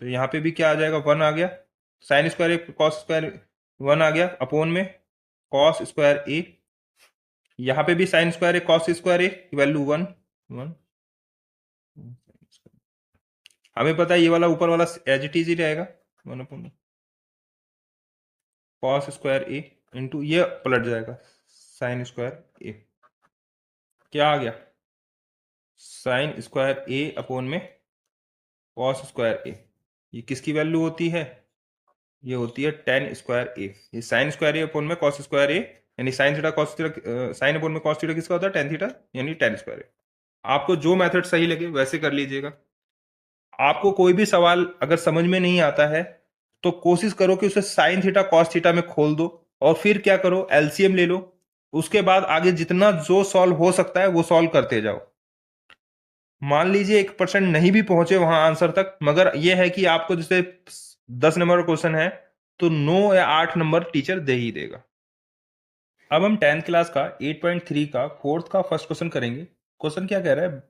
तो यहाँ पे भी क्या आ जाएगा, 1 आ गया, sign square A cos square 1 आ गया अपोन में कॉस स्क्वायर ए, यहाँ पे भी sign square A cos square ए की वैल्यू 1 1। हमें पता है ये वाला ऊपर वाला एज इट इज ही रहेगा, 1 अपोन कॉस स्क्वायर ए इंटू ये पलट जाएगा साइन स्क्वायर ए, क्या आ गया, साइन स्क्वायर ए अपोन में कॉस स्क्वायर ए। ये किसकी वैल्यू होती है, ये होती है टेन स्क्वायर ए। ये साइन स्क्वायर ए अपोन में कॉस स्क्वायर ए, यानी sine theta cos theta, sine upon में कॉस थीटा किसका होता है, टेन थीटा, यानी टेन स्क्वायर ए। आपको जो मेथड सही लगे वैसे कर लीजिएगा। आपको कोई भी सवाल अगर समझ में नहीं आता है तो कोशिश करो कि उसे साइन थीटा कॉस थीटा में खोल दो और फिर क्या करो, एलसीएम ले लो, उसके बाद आगे जितना जो सॉल्व हो सकता है वो सॉल्व करते जाओ। मान लीजिए 1% नहीं भी पहुंचे वहां आंसर तक, मगर यह है कि आपको जैसे 10 नंबर का क्वेश्चन है तो 9 या 8 नंबर टीचर दे ही देगा। अब हम 10th क्लास का 8.3 का फोर्थ का फर्स्ट क्वेश्चन करेंगे। क्वेश्चन क्या कह रहा है,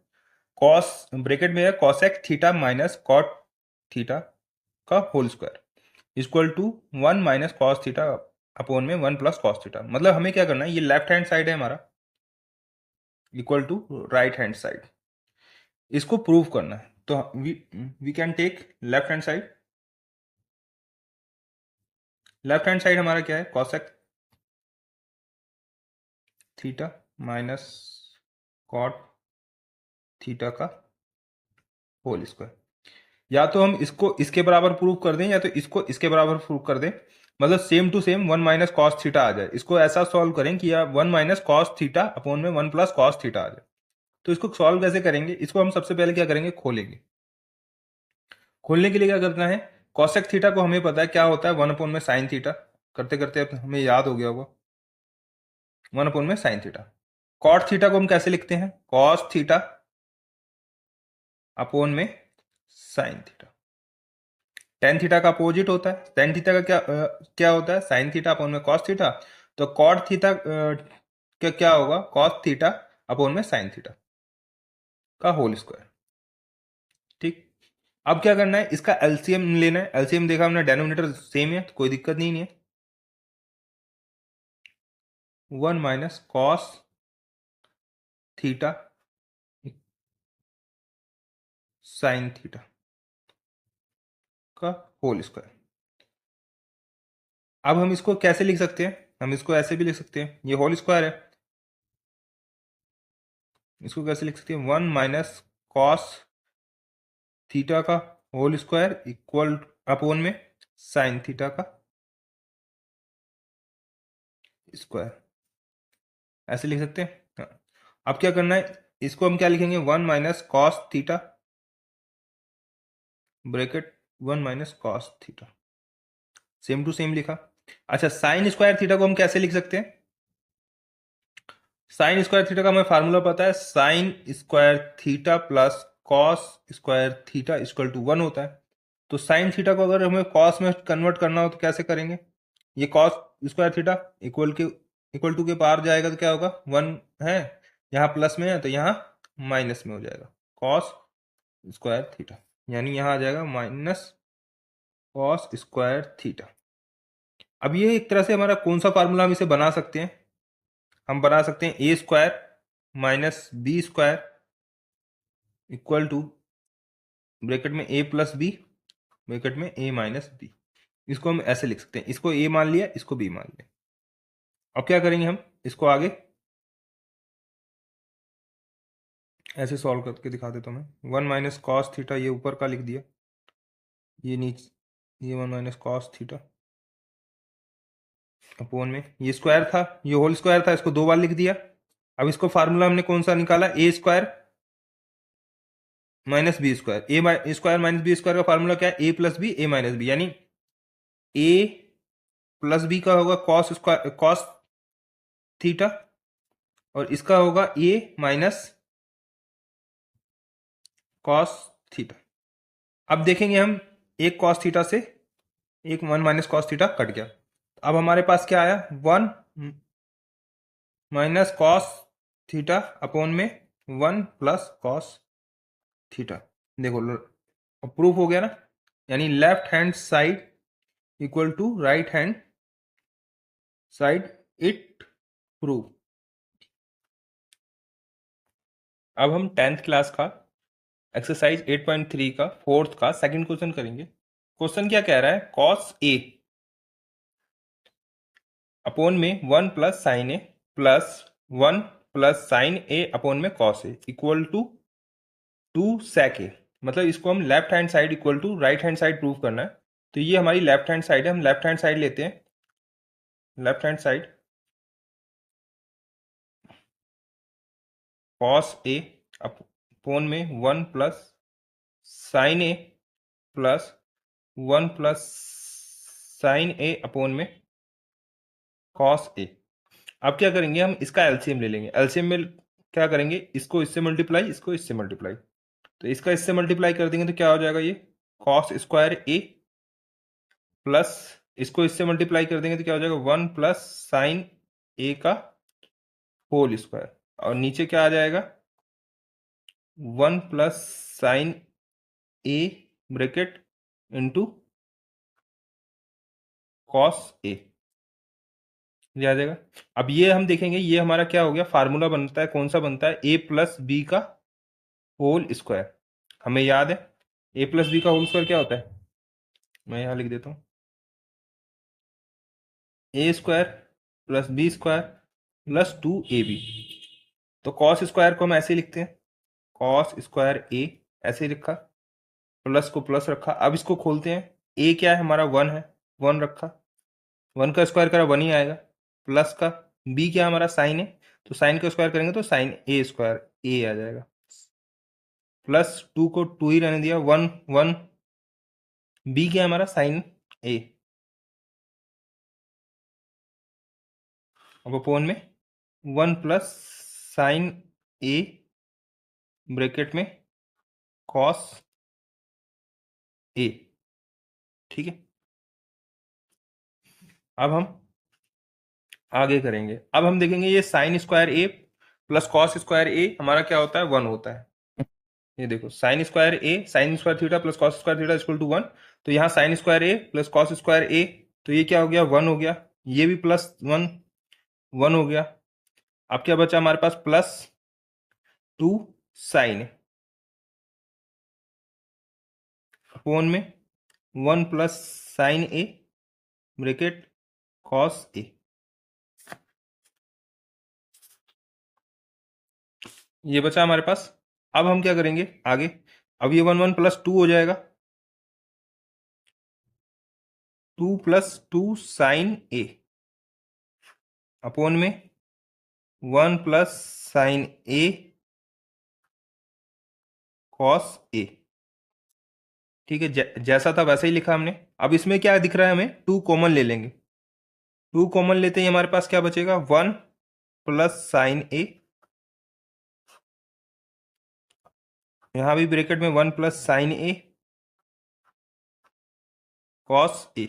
कॉस ब्रैकेट में है cosec theta minus cot theta का whole square equal to 1 minus cos theta upon में 1 प्लस कॉस थीटा। मतलब हमें क्या करना है, ये लेफ्ट हैंड साइड है हमारा equal to right hand side, इसको प्रूव करना है। तो we can take left hand side. Left hand side हमारा क्या है, cosec theta minus cot theta का होल स्क्वायर। या तो हम इसको इसके बराबर प्रूव कर दें या तो इसको इसके बराबर प्रूव कर दें, मतलब same to same 1 minus cos theta आ जाए। इसको ऐसा सॉल्व करें कि या 1 माइनस कॉस थीटा अपोन में 1 प्लस कॉस थीटा आ जाए। तो इसको सॉल्व कैसे करेंगे, इसको हम सबसे पहले क्या करेंगे, खोलेंगे। खोलने के लिए क्या करना है, कॉसेक थीटा को हमें पता है क्या होता है, 1 अपोन में साइन थीटा, करते करते अब हमें याद हो गया होगा 1 अपोन में साइन थीटा। कॉट थीटा को हम कैसे लिखते हैं, कॉस थीटा अपोन में साइन थीटा। टेन थीटा का अपोजिट होता है, टेन थीटा का क्या होता है, साइन थीटा अपोन में कॉस थीटा। तो कॉट थीटा का क्या होगा, कॉस थीटा अपोन में साइन थीटा का होल स्क्वायर। ठीक, अब क्या करना है, इसका एलसीएम लेना है। एलसीएम देखा हमने, डेनोमिनेटर सेम है तो कोई दिक्कत नहीं है। 1 minus cos theta sine theta का होल स्क्वायर। अब हम इसको कैसे लिख सकते हैं, हम इसको ऐसे भी लिख सकते हैं, ये होल स्क्वायर है, इसको कैसे लिख सकते हैं, 1 माइनस कॉस थीटा का होल स्क्वायर इक्वल अपोन में साइन थीटा का स्क्वायर, ऐसे लिख सकते हैं। हाँ। अब क्या करना है, इसको हम क्या लिखेंगे, 1 minus cos theta bracket 1 minus cos theta, same to same लिखा। अच्छा, साइन स्क्वायर थीटा को हम कैसे लिख सकते हैं, साइन स्क्वायर थीटा का हमें फार्मूला पता है, sine square theta plus cos square theta equal to 1 होता है। तो साइन थीटा को अगर हमें कॉस में कन्वर्ट करना हो तो कैसे करेंगे, ये cos square theta equal to के पार जाएगा तो क्या होगा, 1 है, यहाँ प्लस में है तो यहाँ माइनस में हो जाएगा कॉस स्क्वायर थीटा, यानी यहाँ आ जाएगा माइनस कॉस स्क्वायर थीटा। अब ये एक तरह से हमारा कौन सा फार्मूला हम इसे बना सकते हैं, हम बना सकते हैं A square minus B square equal to bracket में ए प्लस बी ब्रैकेट में ए माइनस बी। इसको हम ऐसे लिख सकते हैं, इसको ए मान लिया, इसको बी मान लिया। अब क्या करेंगे, हम इसको आगे ऐसे सॉल्व करके दिखा देता हूँ मैं। 1 माइनस कॉस थीटा ये ऊपर का लिख दिया, ये नीचे ये 1 माइनस कॉस थीटा अपोन में ये स्क्वायर था, ये होल स्क्वायर था, इसको 2 बार लिख दिया। अब इसको फार्मूला हमने कौन सा निकाला, ए स्क्वायर माइनस बी स्क्वायर, ए स्क्वायर माइनस बी स्क्वायर का फार्मूला क्या है, A plus B A minus B, यानी ए प्लस बी का होगा कॉस स्क्वायर कॉस थीटा, और इसका होगा ए माइनस कॉस थीटा। अब देखेंगे हम, एक कॉस थीटा से एक one minus cos theta cut गया। अब हमारे पास क्या आया, one minus cos theta upon में वन प्लस कॉस थीटा। देखो प्रूफ हो गया ना, यानी left hand side equal to right hand side, it prove. अब हम 10th क्लास का एक्सरसाइज 8.3 का फोर्थ का सेकंड क्वेश्चन करेंगे। क्वेश्चन क्या कह रहा है, कॉस ए अपॉन में one plus sine A plus one plus sine A upon में cos A equal to two sec A. मतलब इसको हम left hand side equal to right hand side prove करना है। तो ये हमारी लेफ्ट हैंड साइड है, हम लेफ्ट हैंड साइड लेते हैं। Left hand side cos A upon में one plus sine A plus one plus sine A upon में कॉस ए। अब क्या करेंगे, हम इसका एलसीएम ले लेंगे। एलसीएम में क्या करेंगे, इसको इससे मल्टीप्लाई, इसको इससे मल्टीप्लाई। तो इसका इससे मल्टीप्लाई कर देंगे तो क्या हो जाएगा, ये कॉस स्क्वायर ए प्लस इसको इससे मल्टीप्लाई कर देंगे तो क्या हो जाएगा, वन प्लस साइन ए का होल स्क्वायर, और नीचे क्या आ जाएगा, one plus sine A bracket into cos A, ये आ जाएगा। अब ये हम देखेंगे, ये हमारा क्या हो गया, फार्मूला बनता है, कौन सा बनता है, ए प्लस बी का होल स्क्वायर। हमें याद है ए प्लस बी का होल स्क्वायर क्या होता है, मैं यहाँ लिख देता हूँ, A square plus B square plus two A B. तो कॉस स्क्वायर को हम ऐसे लिखते हैं, कॉस स्क्वायर ए ऐसे ही लिखा, प्लस को प्लस रखा। अब इसको खोलते हैं, ए क्या है हमारा, वन है, वन रखा, वन का स्क्वायर करा वन ही आएगा, प्लस का बी क्या हमारा साइन है, तो साइन का स्क्वायर करेंगे तो साइन ए स्क्वायर ए आ जाएगा, प्लस टू को टू ही रहने दिया, वन वन, बी क्या है हमारा साइन ए, अब अपोन में one plus sine A bracket में कॉस ए। ठीक है, अब हम आगे करेंगे। अब हम देखेंगे ये sine square A plus cos square a हमारा क्या होता है, वन होता है। ये देखो sine square a, sine square theta plus cos square theta equal to one. तो यहाँ साइन स्क्वायर ए प्लस कॉस स्क्वायर ए, तो ये क्या हो गया, वन हो गया, ये भी प्लस वन वन हो गया। अब क्या बचा हमारे पास, प्लस टू साइन फोन में one plus sine A bracket cos A, ये बचा हमारे पास। अब हम क्या करेंगे आगे, अब ये वन वन प्लस टू हो जाएगा, टू प्लस टू साइन ए अपोन में one plus sine A cos A. ठीक है, जैसा था वैसा ही लिखा हमने। अब इसमें क्या दिख रहा है हमें, टू कॉमन ले लेंगे, टू कॉमन लेते ही हमारे पास क्या बचेगा, वन प्लस साइन ए, यहां भी ब्रैकेट में one plus sine A cos A.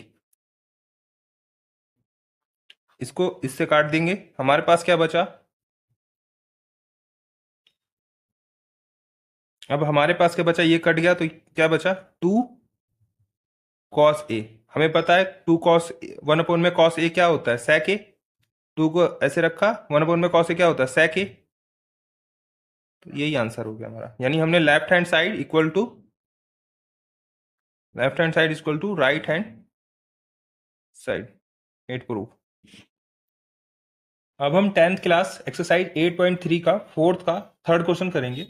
इसको इससे काट देंगे, हमारे पास क्या बचा, अब हमारे पास क्या बचा, ये कट गया तो क्या बचा, टू कॉस ए। हमें पता है टू कॉस वन अपॉन में कॉस ए क्या होता है, सेक ए। टू को ऐसे रखा, वन अपॉन में कॉस ए क्या होता है, सेक ए। तो यही आंसर हो गया हमारा, यानी हमने left hand side equal to right hand side, it prove. अब हम 10th क्लास एक्सरसाइज 8.3 का फोर्थ का थर्ड क्वेश्चन करेंगे।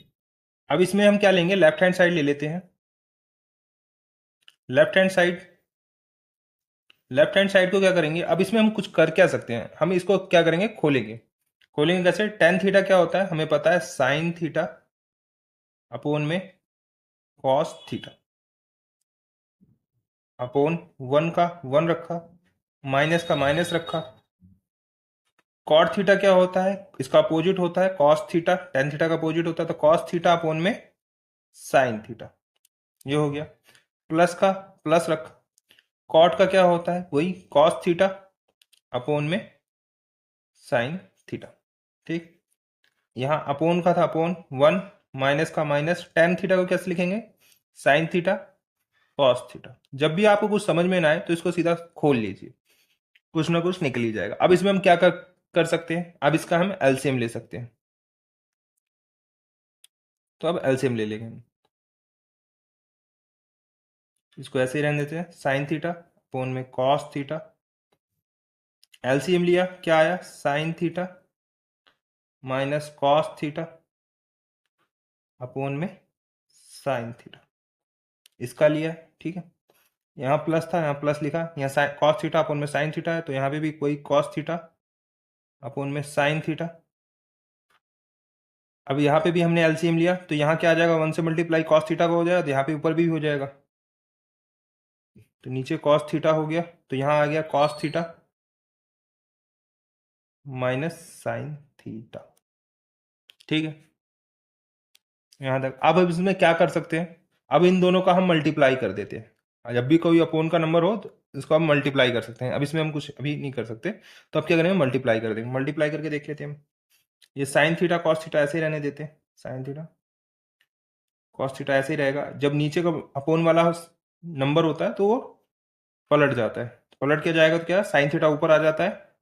अब इसमें हम क्या लेंगे, लेफ्ट हैंड साइड ले लेते हैं। लेफ्ट हैंड साइड को क्या करेंगे, अब इसमें हम कुछ कर क्या सकते हैं, हम इसको क्या करेंगे, खोलेंगे। खोलेंगे कैसे, टेन थीटा क्या होता है हमें पता है, साइन थीटा अपोन में कॉस थीटा अपॉन 1 का 1 रखा, माइनस का माइनस रखा। कॉट थीटा क्या होता है, इसका अपोजिट होता है कॉस थीटा, टेन थीटा का अपोजिट होता है, तो कॉस थीटा अपॉन में साइन थीटा, ये हो गया। प्लस का प्लस रखा, कॉट का क्या होता है, वही कॉस थीटा अपॉन में साइन थीटा। ठीक, यहाँ अपोन का था अपोन 1, माइनस का माइनस, टेन थीटा को कैसे लिखेंगे, साइन थीटा कॉस थीटा। जब भी आपको कुछ समझ में ना आए तो इसको सीधा खोल लीजिए, कुछ ना कुछ निकल ही जाएगा। अब इसमें हम क्या कर सकते हैं, अब इसका हम एलसीएम ले सकते हैं। तो अब एलसीएम ले लेंगे हम, इसको ऐसे ही रहने देते हैं, साइन थीटा अपोन में कॉस थीटा। एलसीएम लिया, क्या आया, sign theta minus cos theta upon में साइन थीटा, इसका लिया। ठीक है, यहाँ प्लस था, यहाँ प्लस लिखा, यहाँ कॉस थीटा अपोन में साइन थीटा है, तो यहाँ पे भी कोई कॉस थीटा अपोन में साइन थीटा। अब यहाँ पे भी हमने एलसीएम लिया, तो यहाँ क्या आ जाएगा, 1 से मल्टीप्लाई कॉस थीटा का हो जाएगा, तो यहाँ पे ऊपर भी हो जाएगा, तो नीचे कॉस थीटा हो गया, तो यहाँ आ गया cos theta minus sine theta. ठीक है, यहाँ तक। अब इसमें क्या कर सकते हैं, अब इन दोनों का हम मल्टीप्लाई कर देते हैं। जब भी कोई अपोन का नंबर हो तो इसको हम मल्टीप्लाई कर सकते हैं। अब इसमें हम कुछ अभी नहीं कर सकते, तो अब क्या करेंगे, मल्टीप्लाई कर देंगे। मल्टीप्लाई करके देख लेते हैं हम, ये साइन थीटा कॉस थीटा ऐसे ही रहने देते हैं, साइन थीटा कॉस थीटा ऐसे ही रहेगा। जब नीचे का अपोन वाला नंबर होता है तो वो पलट जाता है, पलट के जाएगा तो क्या, साइन थीटा ऊपर आ जाता है,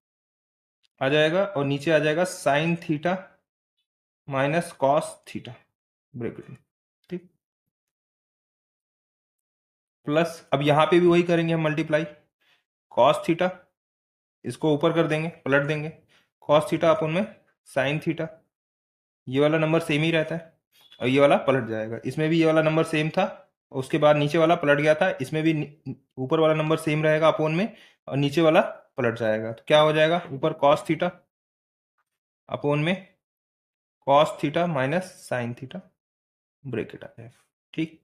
आ जाएगा, और नीचे आ जाएगा sign theta minus cos theta bracket में। ठीक, प्लस अब यहाँ पे भी वही करेंगे हम, मल्टीप्लाई कॉस थीटा, इसको ऊपर कर देंगे, पलट देंगे, कॉस थीटा अपन में साइन थीटा, ये वाला नंबर सेम ही रहता है, और ये वाला पलट जाएगा। इसमें भी ये वाला नंबर सेम था, उसके बाद नीचे वाला पलट गया था, इसमें भी ऊपर वाला नंबर सेम रहेगा अपोन में, और नीचे वाला पलट जाएगा, तो क्या हो जाएगा, ऊपर कॉस थीटा अपोन में cos theta minus sine theta bracket आ जाएगा। ठीक,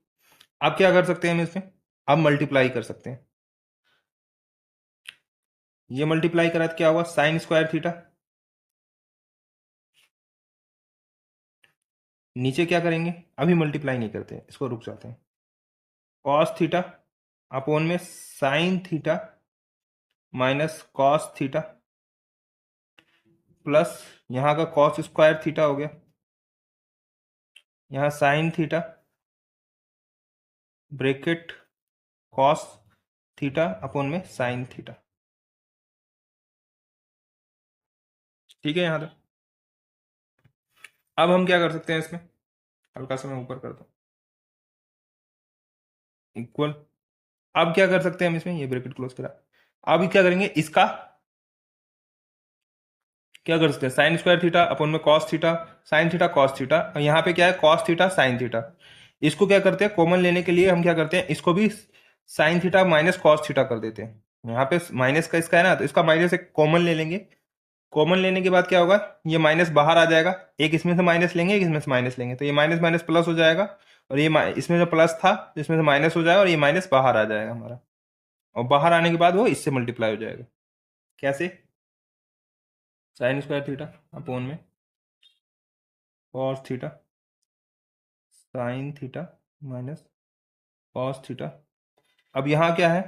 अब क्या कर सकते हैं हम इसमें, अब मल्टीप्लाई कर सकते हैं। ये मल्टीप्लाई करा तो क्या हुआ, साइन स्क्वायर थीटा, नीचे क्या करेंगे, अभी मल्टीप्लाई नहीं करते, इसको रुक जाते हैं, कॉस थीटा अपोन में sine theta minus cos theta, plus यहाँ का कॉस स्क्वायर थीटा हो गया, यहाँ sign theta bracket cos theta upon में साइन थीटा। ठीक है, यहाँ तक। अब हम क्या कर सकते हैं इसमें, हल्का सा मैं ऊपर कर दूं, इक्वल। अब क्या कर सकते हैं हम इसमें, ये ब्रैकेट क्लोज करा, अब क्या करेंगे, इसका क्या कर सकते हैं, साइन स्क्वायर थीटा अपन में cos theta, sign theta cos theta, और यहाँ पे क्या है, कॉस थीटा साइन थीटा। इसको क्या करते हैं, कॉमन लेने के लिए हम क्या करते हैं, इसको भी sign theta minus cos theta कर देते हैं। यहाँ पे माइनस का इसका है ना, तो इसका माइनस एक कॉमन ले लेंगे। कॉमन लेने के बाद क्या होगा, ये माइनस बाहर आ जाएगा, एक इसमें से माइनस लेंगे, एक इसमें से माइनस लेंगे, तो ये माइनस माइनस प्लस हो जाएगा, और ये इसमें जो प्लस था तो इसमें से माइनस हो जाएगा, और ये माइनस बाहर आ जाएगा हमारा, और बाहर आने के बाद वो इससे मल्टीप्लाई हो जाएगा। कैसे, साइन स्क्वायर थीटा अपोन में cos theta sign theta minus cos theta. अब यहाँ क्या है,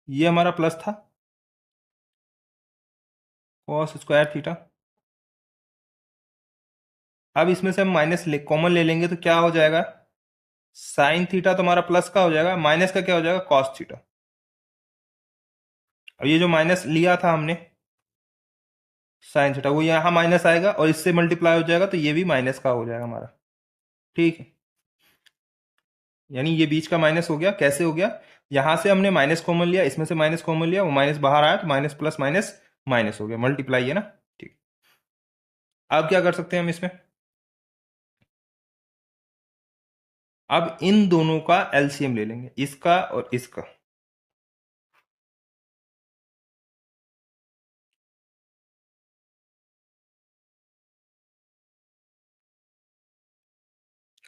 ये हमारा प्लस था, कॉस स्क्वायर थीटा, अब इसमें से हम माइनस कॉमन ले लेंगे, तो क्या हो जाएगा, साइन थीटा तो हमारा प्लस का हो जाएगा, माइनस का क्या हो जाएगा, कॉस थीटा। अब ये जो माइनस लिया था हमने साइन थीटा, वो यहाँ माइनस आएगा और इससे मल्टीप्लाई हो जाएगा, तो ये भी माइनस का हो जाएगा हमारा। ठीक है, यानी ये बीच का माइनस हो गया, कैसे हो गया, यहां से हमने माइनस कॉमन लिया, इसमें से माइनस कॉमन लिया, वो माइनस बाहर आया, तो माइनस प्लस माइनस माइनस हो गया, मल्टीप्लाई है ना। ठीक, अब क्या कर सकते हैं हम इसमें, अब इन दोनों का एलसीएम ले लेंगे, इसका और इसका।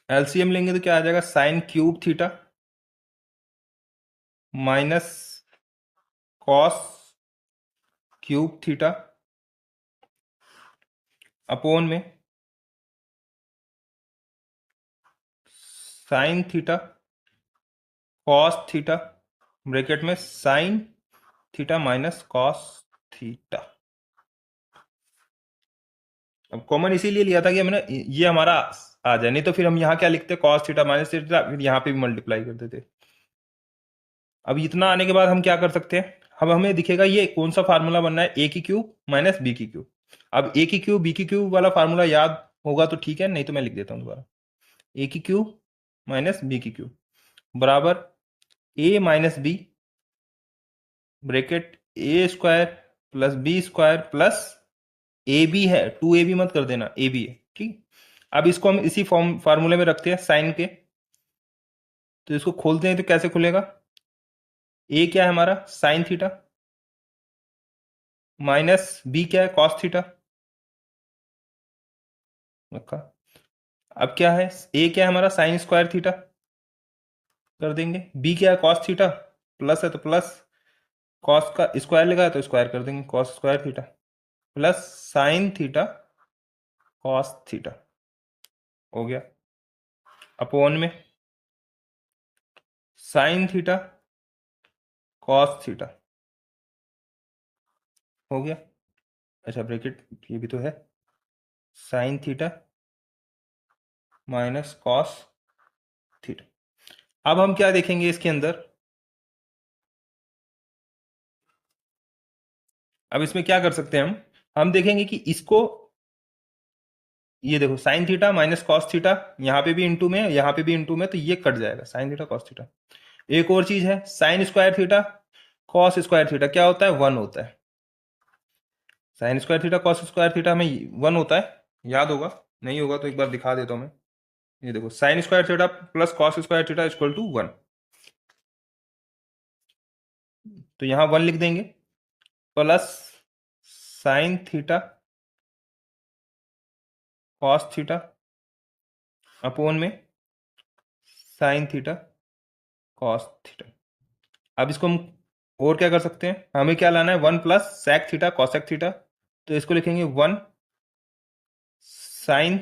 एलसीएम लेंगे तो क्या आ जाएगा, sine cube theta minus cos cube theta upon में sine theta cos theta bracket में sine theta minus cos theta. अब कॉमन इसीलिए लिया था कि हमने ये हमारा आ जाए, नहीं तो फिर हम यहाँ क्या लिखते, कॉस थीटा माइनस थीटा, फिर यहाँ पे भी मल्टीप्लाई कर देते। अब इतना आने के बाद हम क्या कर सकते हैं, अब हमें दिखेगा ये कौन सा फार्मूला बनना है, ए की क्यूब माइनस बी की क्यूब। अब ए की क्यूब बी की क्यूब वाला फार्मूला याद होगा तो ठीक है, नहीं तो मैं लिख देता हूँ दोबारा, ए की क्यूब माइनस बी की क्यूब बराबर A minus B bracket A square plus B square plus A B है, 2ab मत कर देना, ए बी है, ठीक। अब इसको हम इसी फॉर्म फार्मूले में रखते हैं साइन के, तो इसको खोलते हैं तो कैसे खुलेगा, ए क्या है हमारा साइन थीटा माइनस बी क्या है कॉस थीटा रखा। अब क्या है, ए क्या है हमारा साइन स्क्वायर थीटा कर देंगे, बी क्या है कॉस थीटा, प्लस है तो प्लस, कॉस का स्क्वायर लगा है तो स्क्वायर कर देंगे, cos square theta plus sine theta cos theta हो गया अपोन में साइन थीटा कॉस थीटा हो गया। अच्छा ब्रैकेट ये भी तो है, sine theta minus cos theta. अब हम क्या देखेंगे इसके अंदर, अब इसमें क्या कर सकते हैं हम देखेंगे कि इसको, ये देखो sign theta minus cos theta, यहाँ पे भी इंटू में यहाँ पे भी इंटू में, तो ये कट जाएगा साइन थीटा कॉस थीटा। एक और चीज है, sine square theta cos square theta क्या होता है, 1 होता है। Sine square theta cos square theta में 1 होता है, याद होगा, नहीं होगा तो एक बार दिखा देता हूं मैं। ये देखो sine square theta plus cos square theta equal to 1, तो यहां 1 लिख देंगे plus sine theta cos theta upon में साइन थीटा कॉस थीटा। अब इसको हम और क्या कर सकते हैं, हमें क्या लाना है, 1 plus sec theta cosec theta, तो इसको लिखेंगे 1 sine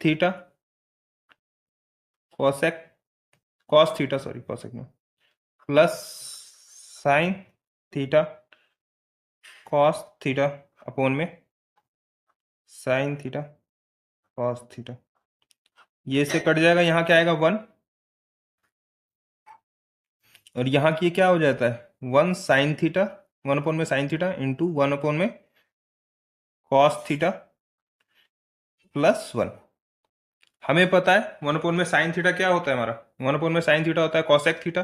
theta cosec cos theta, sorry cosec में, plus sine theta cos theta upon में साइन थीटा कॉस थीटा। ये से कट जाएगा, यहाँ क्या आएगा 1, और यहाँ की क्या हो जाता है 1 साइन थीटा 1 अपोन में साइन थीटा इंटू 1 अपोन में कॉस थीटा प्लस 1। हमें पता है 1 अपोन में साइन थीटा क्या होता है हमारा, 1 अपोन में साइन थीटा होता है cosec theta,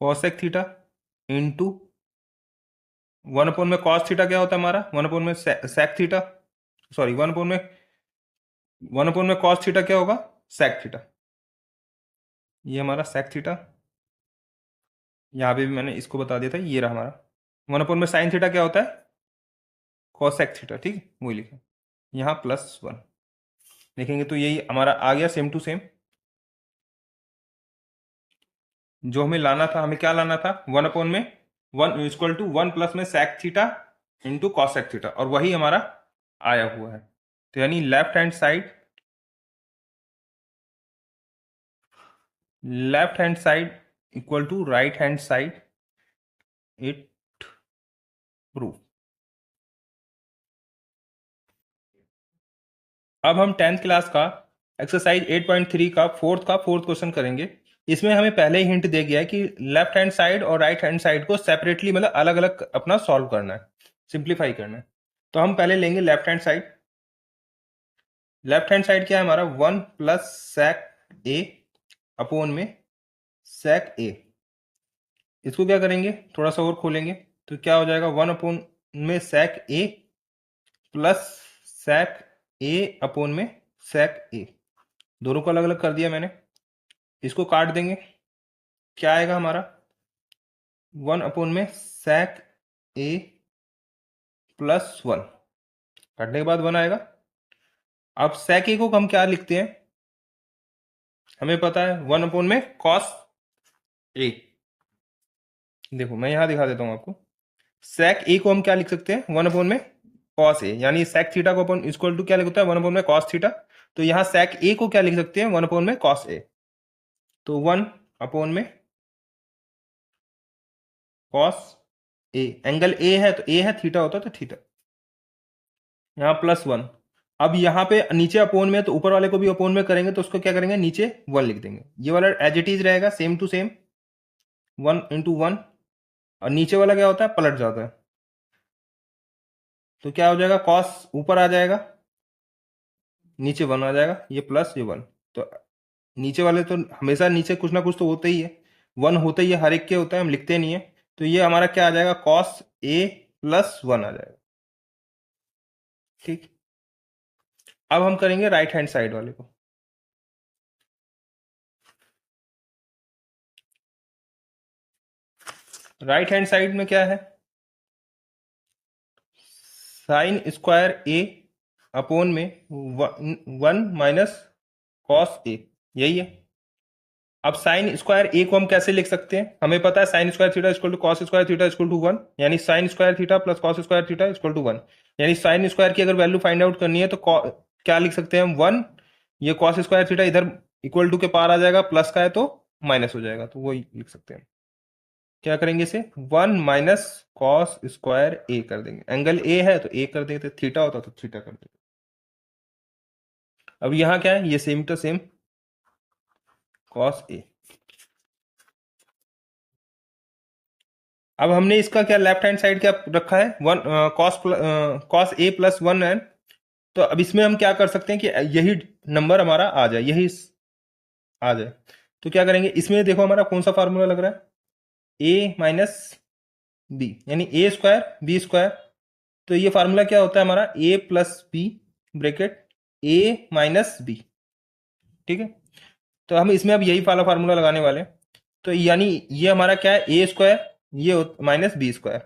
cosec theta into 1 upon में कॉस थीटा क्या होता है हमारा, 1 अपोन में सेक थीटा, सॉरी 1 अपोन में कॉस थीटा क्या होगा सेक थीटा, ये हमारा सेक थीटा, यहाँ पे भी मैंने इसको बता दिया था, ये रहा हमारा 1 अपोन में साइन थीटा क्या होता है कॉसेक थीटा, ठीक है वही लिखा, यहाँ प्लस 1 देखेंगे तो यही हमारा आ गया सेम टू सेम। जो हमें लाना था, हमें क्या लाना था, 1 अपोन में 1 इक्वल टू 1 प्लस में sec theta into cosec theta, और वही हमारा आया हुआ है। तो यानी left hand side equal to right hand side, it prove. अब हम 10th क्लास का एक्सरसाइज 8.3 का फोर्थ क्वेश्चन करेंगे। इसमें हमें पहले ही हिंट दे गया है कि लेफ्ट हैंड साइड और राइट हैंड साइड को सेपरेटली मतलब अलग अलग अपना सॉल्व करना है, सिंप्लीफाई करना है। तो हम पहले लेंगे left hand side. Left hand side क्या है हमारा, 1 प्लस सेक ए अपोन में सेक ए। इसको क्या करेंगे, थोड़ा सा और खोलेंगे तो क्या हो जाएगा, 1 अपोन में sec A plus sec A upon में सेक ए, दोनों को अलग अलग कर दिया मैंने। इसको काट देंगे, क्या आएगा हमारा 1 में sec a प्लस 1, काटने के बाद 1 आएगा। अब sec a को हम क्या लिखते हैं, हमें पता है 1 में cos a। देखो मैं यहां दिखा देता हूं आपको, sec a को हम क्या लिख सकते हैं, 1 में cos a, यानी sec थीटा को अपन इक्वल टू क्या लिखता है, 1 में cos थीटा। तो यहाँ sec a को क्या लिख सकते हैं, 1 में cos a। तो 1 में cos a, एंगल a है तो a है, थीटा होता तो थीटा, यहाँ +1। अब यहाँ पे नीचे अपोन में, तो ऊपर वाले को भी अपोन में करेंगे तो उसको क्या करेंगे, नीचे 1 लिख देंगे। ये वाला एज इट इज रहेगा, सेम टू सेम, 1 × 1, और नीचे वाला क्या होता है, पलट जाता है। तो क्या हो जाएगा, कॉस ऊपर आ जाएगा, नीचे 1 आ जाएगा, ये प्लस ये 1। तो नीचे वाले तो हमेशा नीचे कुछ ना कुछ तो होता ही है, 1 होता ही है, हर एक के होता है, हम लिखते नहीं है। तो ये हमारा क्या आ जाएगा, कॉस a + 1 आ जाएगा। ठीक, अब हम करेंगे राइट हैंड साइड वाले को। राइट हैंड साइड में क्या है, साइन स्क्वायर a अपोन में 1 - कॉस a, यही है। अब साइन स्क्वायर a को हम कैसे लिख सकते हैं, हमें पता है sine square theta equal to cos square theta equal to 1, यानी sine square theta plus cos square theta equal to 1। यानी साइन स्क्वायर की अगर वैल्यू फाइंड आउट करनी है तो क्या लिख सकते हैं हम, 1, ये कॉस स्क्वायर थीटा इधर इक्वल टू के पार आ जाएगा, प्लस का है तो माइनस हो जाएगा, तो वही लिख सकते हैं। क्या करेंगे इसे, 1 - कॉस स्क्वायर a कर देंगे, एंगल a है तो a कर देंगे, तो थीटा होता तो थीटा कर देंगे। अब यहाँ क्या है, ये same to same cos a। अब हमने इसका क्या लेफ्ट हैंड साइड क्या रखा है, 1 कॉस a + 1 है। तो अब इसमें हम क्या कर सकते हैं कि यही नंबर हमारा आ जाए, यही आ जाए। तो क्या करेंगे, इसमें देखो हमारा कौन सा फार्मूला लग रहा है, a - b, यानी a² b²। तो ये फार्मूला क्या होता है हमारा, a + b bracket a - b। ठीक है, तो हम इसमें अब यही वाला फार्मूला लगाने वाले हैं। तो यानी ये हमारा क्या है, a², ये -b²।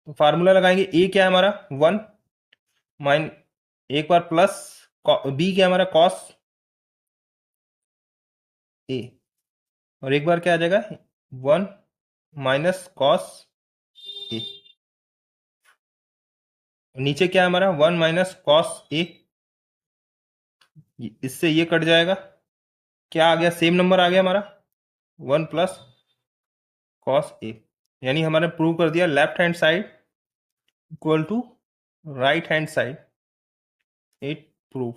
तो फार्मूला लगाएंगे, a क्या है हमारा 1 माइन, एक बार प्लस, b क्या है हमारा cos a, और एक बार क्या आ जाएगा 1 - cos a। नीचे क्या है हमारा 1 - cos a, इससे ये कट जाएगा, क्या आ गया, सेम नंबर आ गया हमारा 1 + cos a। यानी हमारे प्रूव कर दिया left hand side equal to right hand side, it proof.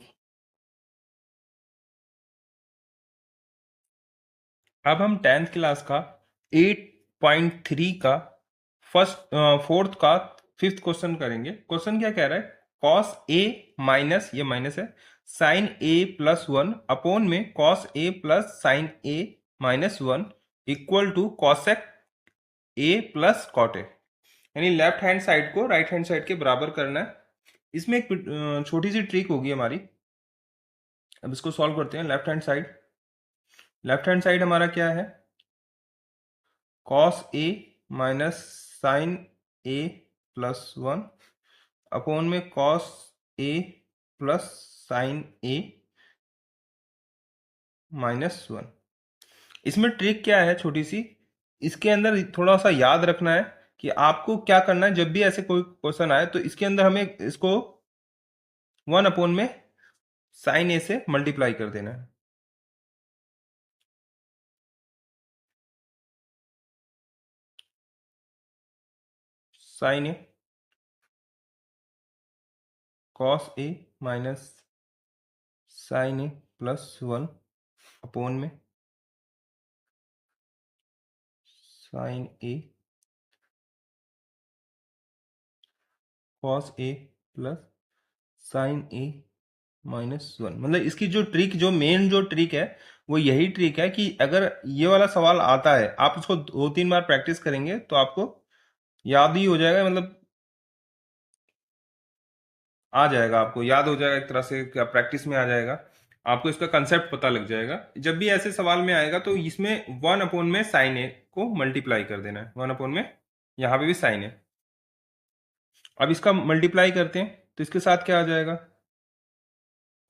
अब हम 10th क्लास का 8.3 का फोर्थ का 5th क्वेश्चन करेंगे। क्वेश्चन क्या कह रहा है, cos a माइनस, ये माइनस है, sin a + 1 अपोन में cos a + sin a - 1 equal to cosec a + cot a। यानी लेफ्ट हैंड साइड को राइट हैंड साइड के बराबर करना है। इसमें एक छोटी सी ट्रिक होगी हमारी। अब इसको सॉल्व करते हैं। लेफ्ट हैंड साइड हमारा क्या है, cos a minus sin a + 1 upon में cos a + sin a - 1। इसमें ट्रिक क्या है छोटी सी, इसके अंदर थोड़ा सा याद रखना है कि आपको क्या करना है, जब भी ऐसे कोई क्वेश्चन आए तो इसके अंदर हमें इसको 1 अपोन में sin a से मल्टीप्लाई कर देना है। sin a cos a minus sin a + 1 upon में sin a cos a + sin a -1। मतलब इसकी जो ट्रिक, जो मेन जो ट्रिक है वो यही ट्रिक है कि अगर ये वाला सवाल आता है, आप इसको 2-3 बार प्रैक्टिस करेंगे तो आपको याद ही हो जाएगा, मतलब आ जाएगा, आपको याद हो जाएगा, एक तरह से क्या प्रैक्टिस में आ जाएगा। आपको इसका कंसेप्ट पता लग जाएगा। जब भी ऐसे सवाल में आएगा तो इसमें 1 में साइन ए को मल्टीप्लाई कर देना है, 1 में, यहाँ पे भी साइन ए। अब इसका मल्टीप्लाई करते हैं तो इसके साथ क्या आ जाएगा,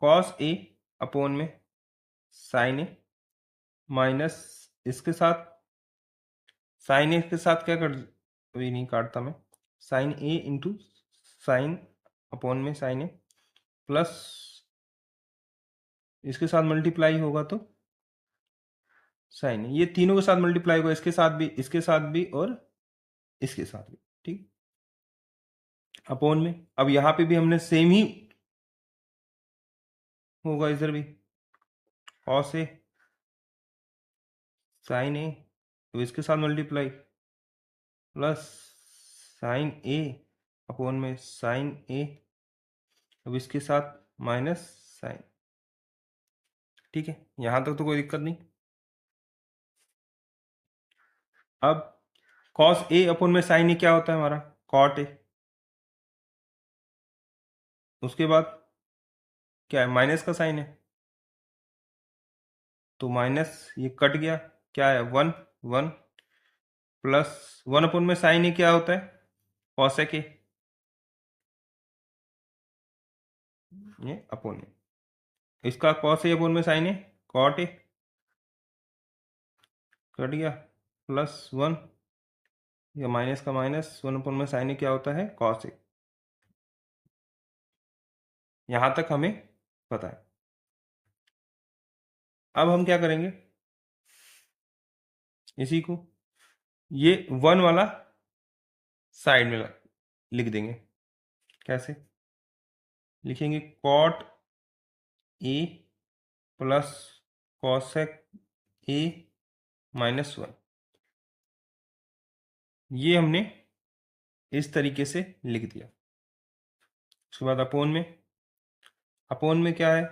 कॉस ए अपोन में साइन ए माइनस इसके साथ साइन ए के साथ क्या कर, अभी नहीं काटता मैं, sign A into sign upon में साइन ए प्लस इसके साथ मल्टीप्लाई होगा तो साइन ए, ये तीनों के साथ मल्टीप्लाई होगा, इसके साथ भी, इसके साथ भी और इसके साथ भी, ठीक, अपोन में। अब यहां पे भी हमने सेम ही होगा, इधर भी कॉस ए साइन ए, तो इसके साथ मल्टीप्लाई प्लस साइन ए अपोन में साइन ए, अब इसके साथ माइनस साइन, ठीक है, यहां तक तो कोई दिक्कत नहीं। अब कॉस ए अपोन में साइन ए क्या होता है हमारा, कॉट ए, उसके बाद क्या है, माइनस का साइन है, तो माइनस ये कट गया, क्या है 1 प्लस 1 में साइन ए क्या होता है, कॉसेक ए, ये अपोन में, इसका कॉस ए अपोन में sine a cot a, cut गया, +1, या माइनस का माइनस, 1 में साइन ए क्या होता है, कॉस ए। यहां तक हमें पता है। अब हम क्या करेंगे, इसी को ये 1 वाला साइड में लिख देंगे। कैसे लिखेंगे, कॉट ए प्लस कॉसेक ए -1, ये हमने इस तरीके से लिख दिया। उसके बाद अपोन में क्या है,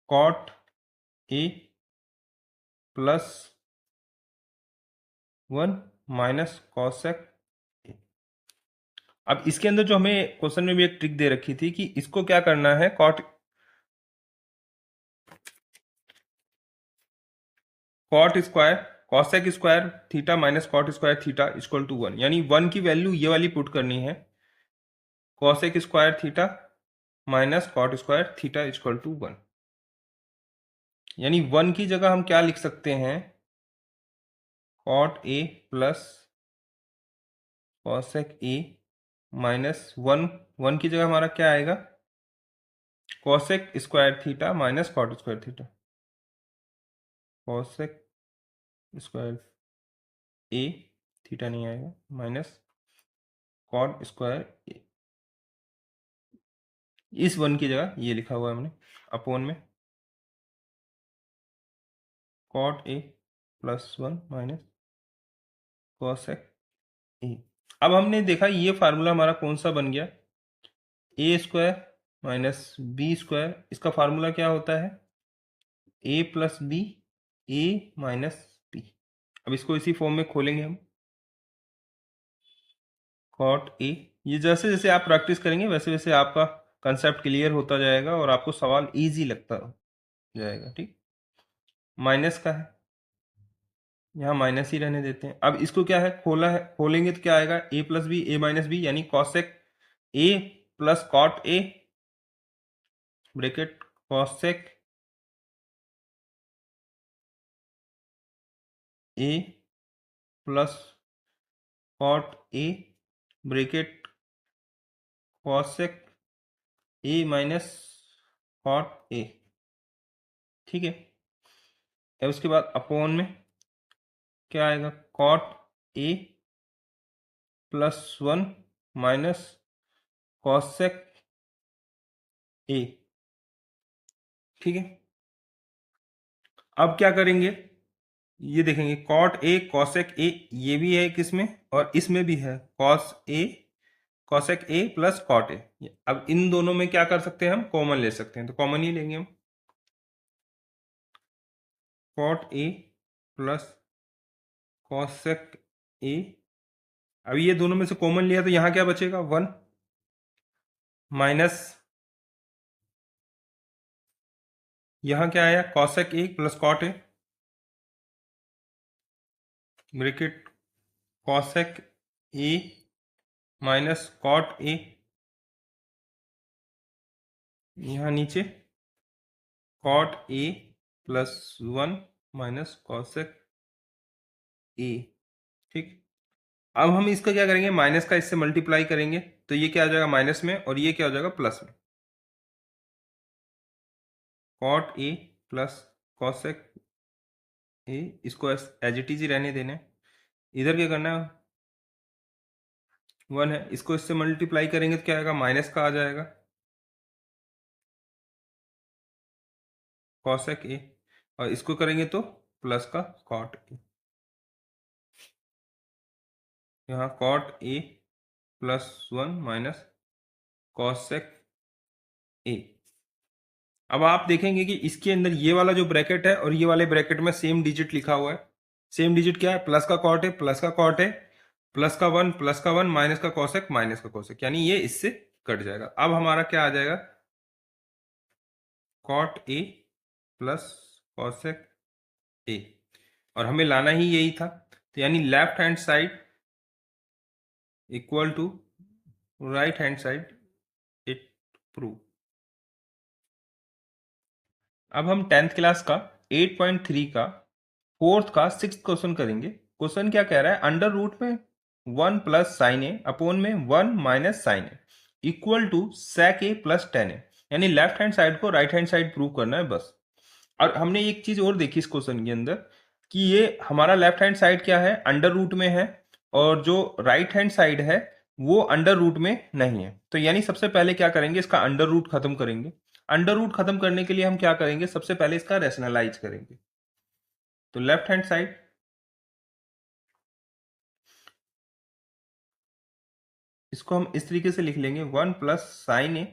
कॉट ए +1 माइनस कॉसेक ए। अब इसके अंदर जो हमें क्वेश्चन में भी एक ट्रिक दे रखी थी कि इसको क्या करना है, cot square cosec square theta minus cot square theta equal to 1, यानी 1 की वैल्यू ये वाली पुट करनी है, cosec square theta minus cot square theta equal to 1, यानी 1 की जगह हम क्या लिख सकते हैं, कॉट ए प्लस कॉसेक ए -1, 1 की जगह हमारा क्या आएगा, cosec square theta minus cot square theta, cosec square A theta नहीं आएगा, माइनस कॉट स्क्वायर ए, इस 1 की जगह ये लिखा हुआ है हमने, अपोन में कॉट ए +1 माइनस कॉसेक ए। अब हमने देखा ये फार्मूला हमारा कौन सा बन गया, A square minus B square, इसका फार्मूला क्या होता है, A plus B, A minus B. अब इसको इसी फॉर्म में खोलेंगे हम, कॉट ए, ये जैसे जैसे आप प्रैक्टिस करेंगे वैसे वैसे आपका कंसेप्ट क्लियर होता जाएगा और आपको सवाल इजी लगता जाएगा, ठीक। माइनस का है, यहाँ माइनस ही रहने देते हैं। अब इसको क्या है, खोलेंगे तो क्या आएगा, A plus B A minus B, यानी cosec A plus cot A bracket cosec A plus cot A bracket cosec A minus cot A, ठीक है। अब उसके बाद अपोन में क्या आएगा, cot A +1 minus cosec A, ठीक है। अब क्या करेंगे, ये देखेंगे कॉट ए कॉसेक ए, ये भी है किसमें और इसमें भी है, cosec A plus cot A. अब इन दोनों में क्या कर सकते हैं, हम कॉमन ले सकते हैं, तो कॉमन ही लेंगे हम, कॉट ए प्लस कॉसेक ए। अब ये दोनों में से कॉमन लिया तो यहाँ क्या बचेगा, 1, माइनस यहाँ क्या आया, cosec A plus cot A, bracket cosec A minus cot A, यहाँ नीचे cot A plus 1 minus cosec A. ठीक, अब हम इसका क्या करेंगे, माइनस का इससे मल्टीप्लाई करेंगे तो ये क्या आ जाएगा माइनस में, और ये क्या हो जाएगा प्लस में। Cot A plus cosec A, इसको एज इट इज ही रहने देना है। इधर क्या करना है, 1 है, इसको इससे मल्टीप्लाई करेंगे तो क्या आएगा, माइनस का आ जाएगा कॉसेक ए, और इसको करेंगे तो प्लस का कॉट ए। यहाँ कॉट ए प्लस 1 माइनस कॉसेक ए। अब आप देखेंगे कि इसके अंदर ये वाला जो ब्रैकेट है और ये वाले ब्रैकेट में सेम डिजिट लिखा हुआ है। सेम डिजिट क्या है, प्लस का कॉट है, प्लस का कॉट है, प्लस का 1 प्लस का 1 माइनस का कॉसेक माइनस का कॉसेक, यानी ये इससे कट जाएगा। अब हमारा क्या आ जाएगा, cot A plus cosec A, और हमें लाना ही यही था, तो यानी left hand side equal to right hand side, it prove. अब हम 10th क्लास का 8.3 का 4th का 6th क्वेश्चन करेंगे। क्वेश्चन क्या कह रहा है, अंडर रूट में 1 प्लस साइन ए अपॉन में 1 minus sine A equal to sec A plus tan A, यानी लेफ्ट हैंड साइड को राइट हैंड साइड प्रूव करना है बस। और हमने एक चीज और देखी इस क्वेश्चन के अंदर कि ये हमारा लेफ्ट हैंड साइड क्या है, अंडर रूट में है, और जो राइट हैंड साइड है वो अंडर रूट में नहीं है। तो यानी सबसे पहले क्या करेंगे, इसका अंडर रूट खत्म करेंगे। अंडर रूट खत्म करने के लिए हम क्या करेंगे, सबसे पहले इसका रेशनलाइज करेंगे। तो लेफ्ट हैंड साइड इसको हम इस तरीके से लिख लेंगे, 1 प्लस साइन ए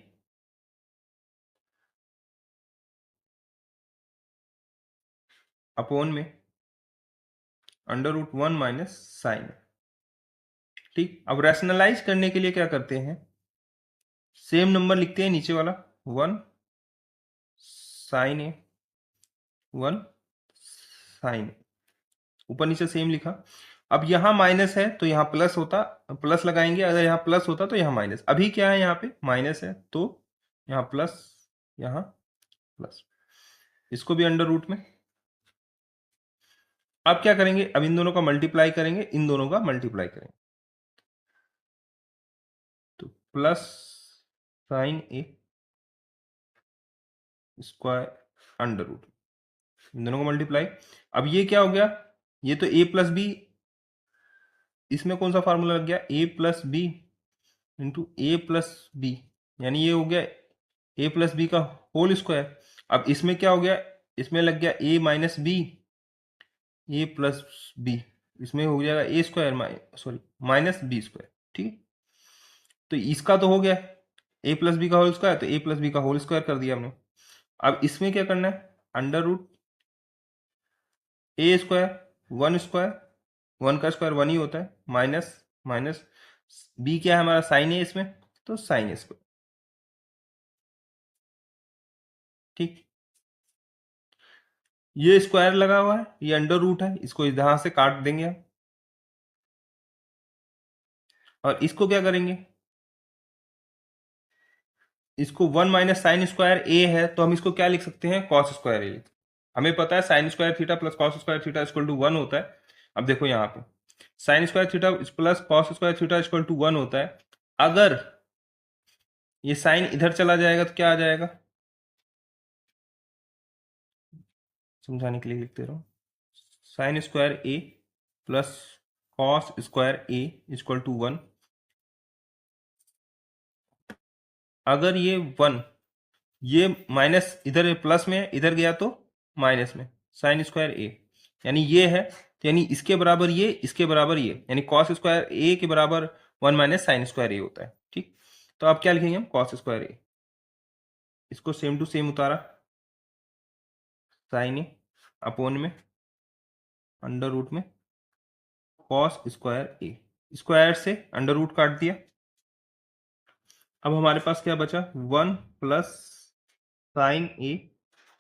अपॉन में अंडर रूट 1 माइनस साइन ए। ठीक, अब रैशनलाइज करने के लिए क्या करते हैं, सेम नंबर लिखते हैं नीचे वाला, 1 साइन ए 1 साइन ए, ऊपर नीचे सेम लिखा। अब यहां माइनस है तो यहां प्लस होता, प्लस लगाएंगे, अगर यहां प्लस होता तो यहां माइनस। अभी क्या है, यहां पे माइनस है तो यहां प्लस, यहां प्लस, इसको भी अंडर रूट में। अब क्या करेंगे, अब इन दोनों का मल्टीप्लाई करेंगे, इन दोनों का मल्टीप्लाई करेंगे, तो प्लस साइन ए स्क्वायर अंडर रूट, इन दोनों को मल्टीप्लाई। अब ये क्या हो गया, ये तो ए प्लस बी, इसमें कौन सा फार्मूला लग गया, A plus B into A plus B, यानी ये हो गया ए प्लस बी का होल स्क्वायर। अब इसमें क्या हो गया, इसमें लग गया A minus B, A plus B, इसमें हो जाएगा A square sorry minus B square. ठीक, तो इसका तो हो गया ए प्लस बी का होल स्क्वायर, तो ए प्लस बी का होल स्क्वायर कर दिया हमने। अब इसमें क्या करना है, अंडर रूट ए स्क्वायर 1 स्क्वायर, 1 का स्क्वायर 1 ही होता है, माइनस माइनस बी क्या है हमारा साइन ए इसमें, तो साइन ए स्क्वायर। ठीक, ये स्क्वायर लगा हुआ है, ये अंडर रूट है, इसको यहां से काट देंगे हम, और इसको क्या करेंगे, इसको 1 माइनस साइन स्क्वायर ए है तो हम इसको क्या लिख सकते हैं, कॉस स्क्वायर ए। हमें पता है sine square theta plus cos square theta equal to 1 होता है। अब देखो यहाँ पे sine square theta plus cos square theta equal to 1 होता है, अगर ये साइन इधर चला जाएगा तो क्या आ जाएगा, समझाने के लिए लिखते रहो, sine square A plus cos square A equal to 1। अगर ये 1, ये माइनस इधर प्लस में इधर गया तो माइनस में साइन स्क्वायर ए, यानी ये है, तो यानी इसके बराबर ये, इसके बराबर ये, यानी कॉस स्क्वायर ए के बराबर 1 माइनस साइन स्क्वायर ए होता है। ठीक, तो अब क्या लिखेंगे हम, कॉस स्क्वायर ए, इसको सेम टू सेम उतारा, साइन ए अपोन में अंडर रूट में कॉस स्क्वायर ए, स्क्वायर से अंडर रूट काट दिया, अब हमारे पास क्या बचा, 1 प्लस साइन ए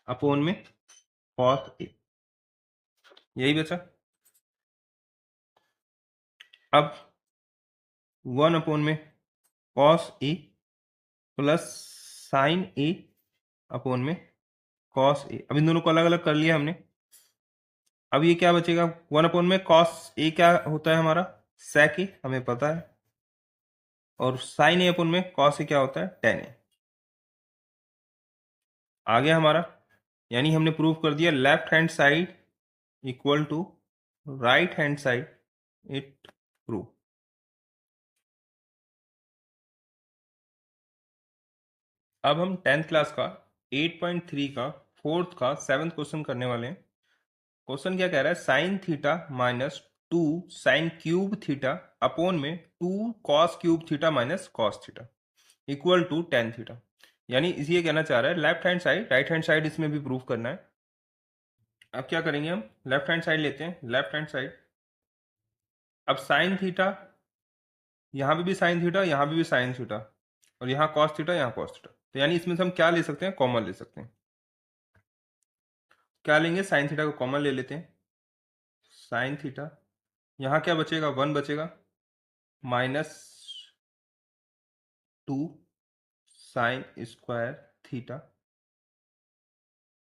अपोन में कॉस ए, यही बचा। अब 1 अपोन में cos A plus sine A upon में कॉस ए। अब इन दोनों को अलग अलग कर लिया हमने। अब ये क्या बचेगा, 1 अपोन में कॉस ए क्या होता है हमारा, सेक ए, हमें पता है। और साइन ए अपोन में कॉस ए क्या होता है, टेन ए। आ गया हमारा, यानी हमने प्रूव कर दिया left hand side equal to right hand side, it prove. अब हम 10th क्लास का 8.3 का 4th का 7th क्वेश्चन करने वाले हैं। क्वेश्चन क्या कह रहा है, sine theta minus 2 sine cube theta upon में 2 cos cube theta minus cos theta equal to tan theta. यानी इसी ये कहना चाह रहा है left hand side right hand side इसमें भी प्रूव करना है। अब क्या करेंगे, हम लेफ्ट हैंड साइड लेते हैं, लेफ्ट हैंड साइड। अब साइन थीटा, यहाँ पे भी साइन थीटा, यहाँ पे भी साइन थीटा, और यहाँ कॉस थीटा, यहाँ कॉस थीटा। तो यानी इसमें से हम क्या ले सकते हैं, कॉमन ले सकते हैं। क्या लेंगे, साइन थीटा को कॉमन ले लेते हैं। साइन थीटा, यहाँ क्या बचेगा, 1 बचेगा, minus 2 sine square theta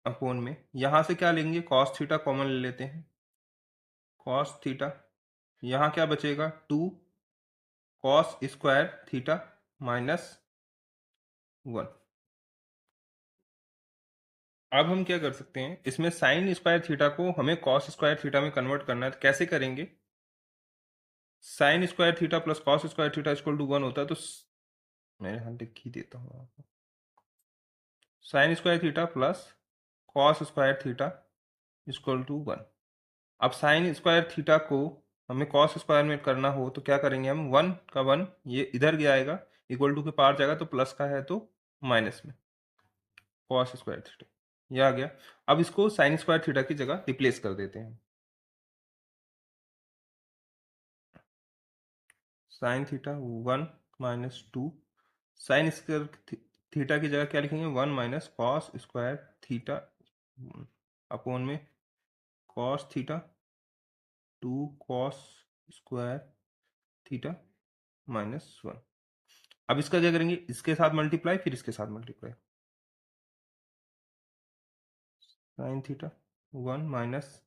upon में, यहाँ से क्या लेंगे, कॉस थीटा कॉमन ले लेते हैं, कॉस थीटा। यहाँ क्या बचेगा, 2 कॉस स्क्वायर थीटा माइनस 1। अब हम क्या कर सकते हैं, इसमें साइन स्क्वायर थीटा को हमें कॉस स्क्वायर थीटा में कन्वर्ट करना है। तो कैसे करेंगे, sine square theta plus cos square theta equal to 1 होता है। तो मैं यहाँ लिख ही देता हूँ आपको, sine square theta plus cos square theta equal to 1। अब साइन स्क्वायर थीटा को हमें कॉस स्क्वायर में करना हो तो क्या करेंगे हम, 1 का 1 ये इधर गया आएगा, इक्वल टू के पार जाएगा, तो प्लस का है तो माइनस में कॉस स्क्वायर थीटा, ये आ गया। अब इसको साइन स्क्वायर थीटा की जगह रिप्लेस कर देते हैं। Sine theta 1 minus 2 sine square theta की जगह क्या लिखेंगे, 1 minus cos square theta upon में cos theta 2 cos square theta minus 1। अब इसका क्या करेंगे, इसके साथ मल्टीप्लाई, फिर इसके साथ मल्टीप्लाई, साइन थीटा 1 माइनस,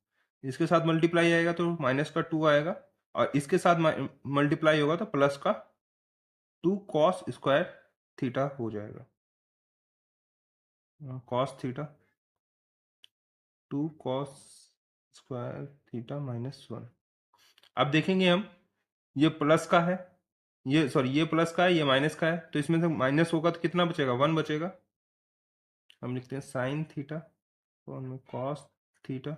इसके साथ मल्टीप्लाई आएगा तो माइनस का 2 आएगा, और इसके साथ मल्टीप्लाई होगा तो प्लस का 2 कॉस स्क्वायर थीटा हो जाएगा, cos theta 2 cos square theta minus 1। अब देखेंगे हम, ये प्लस का है, ये सॉरी ये प्लस का है, ये माइनस का है, तो इसमें से माइनस होगा तो कितना बचेगा, 1 बचेगा। हम लिखते हैं साइन थीटा और कॉस थीटा,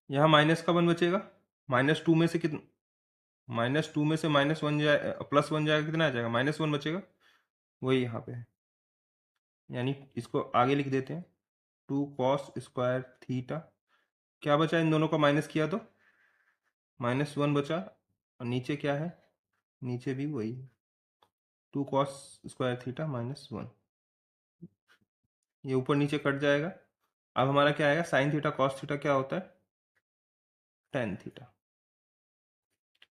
यहाँ माइनस का 1 बचेगा, माइनस 2 में से कितना, माइनस 2 में से माइनस 1 जाए, प्लस 1 जाएगा, कितना आ जाएगा, माइनस 1 बचेगा, वही यहाँ पे है। यानी इसको आगे लिख देते हैं, 2 कॉस स्क्वायर थीटा, क्या बचा, इन दोनों को माइनस किया तो माइनस 1 बचा, और नीचे क्या है, नीचे भी वही 2 कॉस स्क्वायर थीटा माइनस 1, ये ऊपर नीचे कट जाएगा। अब हमारा क्या आएगा, साइन थीटा कॉस थीटा क्या होता है, टेन थीटा,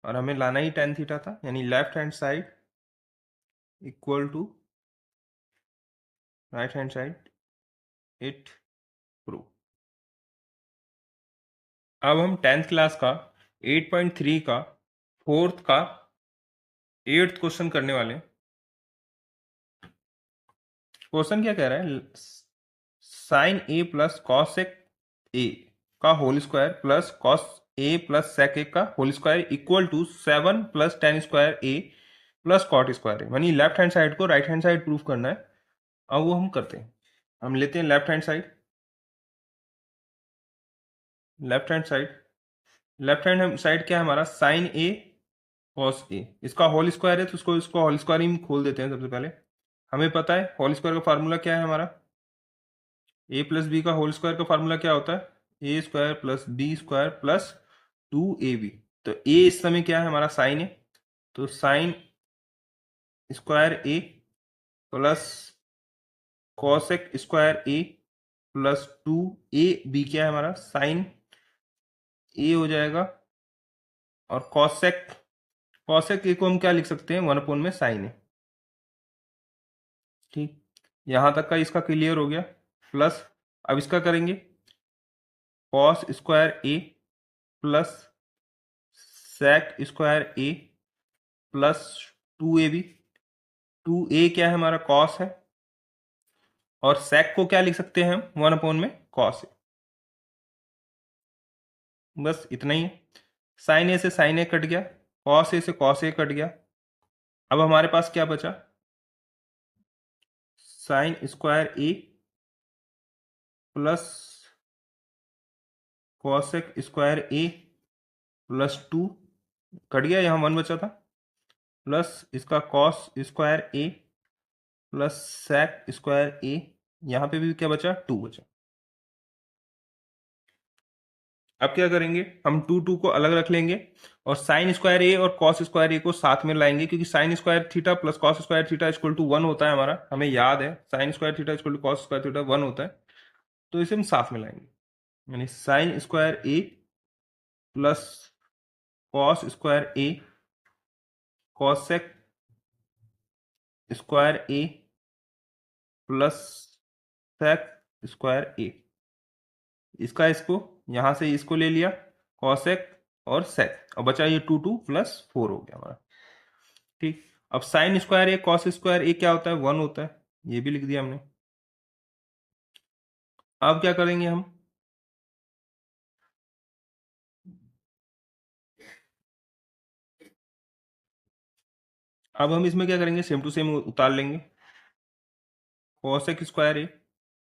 और हमें लाना ही टेन थीटा था, यानी left hand side equal to right hand side, it prove. अब हम 10th क्लास का 8.3 का 4th का 8th क्वेश्चन करने वाले हैं। क्वेश्चन क्या कह रहा है, sine A plus cos A का whole square plus cos A plus sec A का whole square equal to 7 plus tan square A plus cot square ए। यानी लेफ्ट हैंड साइड को राइट हैंड साइड प्रूफ करना है। अब वो हम करते हैं, हम लेते हैं left hand side, left hand side, left hand side क्या है हमारा, साइन ए कॉस ए, इसका होल स्क्वायर है तो उसको इसको होल स्क्वायर ही खोल देते हैं। सबसे पहले हमें पता है होल स्क्वायर का फार्मूला क्या है हमारा, ए प्लस बी का होल स्क्वायर का फार्मूला क्या होता है, A square plus B square plus 2ab। तो ए इस समय क्या है हमारा, साइन है, तो sine square A plus cosec square A plus 2 A B क्या है हमारा साइन ए हो जाएगा, और कॉसेक कॉसेक ए को हम क्या लिख सकते हैं 1 में साइन ए। ठीक, यहां तक का इसका क्लियर हो गया। प्लस अब इसका करेंगे कॉस स्क्वायर ए प्लस सेक स्क्वायर ए प्लस 2ab। 2a क्या है हमारा कॉस है, और सेक को क्या लिख सकते हैं हम 1 में कॉस है। बस इतना ही है। साइन ए से साइन ए कट गया, कॉस ए से कॉस ए कट गया। अब हमारे पास क्या बचा, साइन स्क्वायर ए प्लस कॉसेक स्क्वायर ए प्लस 2 कट गया, यहाँ 1 बचा था, प्लस इसका कॉस स्क्वायर ए प्लस सेक स्क्वायर ए, यहाँ पे भी क्या बचा 2 बचा। अब क्या करेंगे हम 2 को अलग रख लेंगे और साइन स्क्वायर ए और कॉस स्क्वायर ए को साथ में लाएंगे, क्योंकि sine square theta plus cos square theta equal to 1 होता है हमारा, हमें याद है sine square theta equal to cos square theta 1 होता है। तो इसे हम साथ में लाएंगे, यानी साइन स्क्वायर ए प्लस कॉस स्क्वायर ए कॉसेक स्क्वायर ए प्लस सेक स्क्वायर ए, इसका इसको यहां से इसको ले लिया कॉसेक और सेक, और बचा ये 2 प्लस 4 हो गया हमारा। ठीक, अब sign square A cos square ए क्या होता है 1 होता है, ये भी लिख दिया हमने। अब क्या करेंगे हम, अब हम इसमें क्या करेंगे सेम टू सेम उतार लेंगे, कॉसेक स्क्वायर ए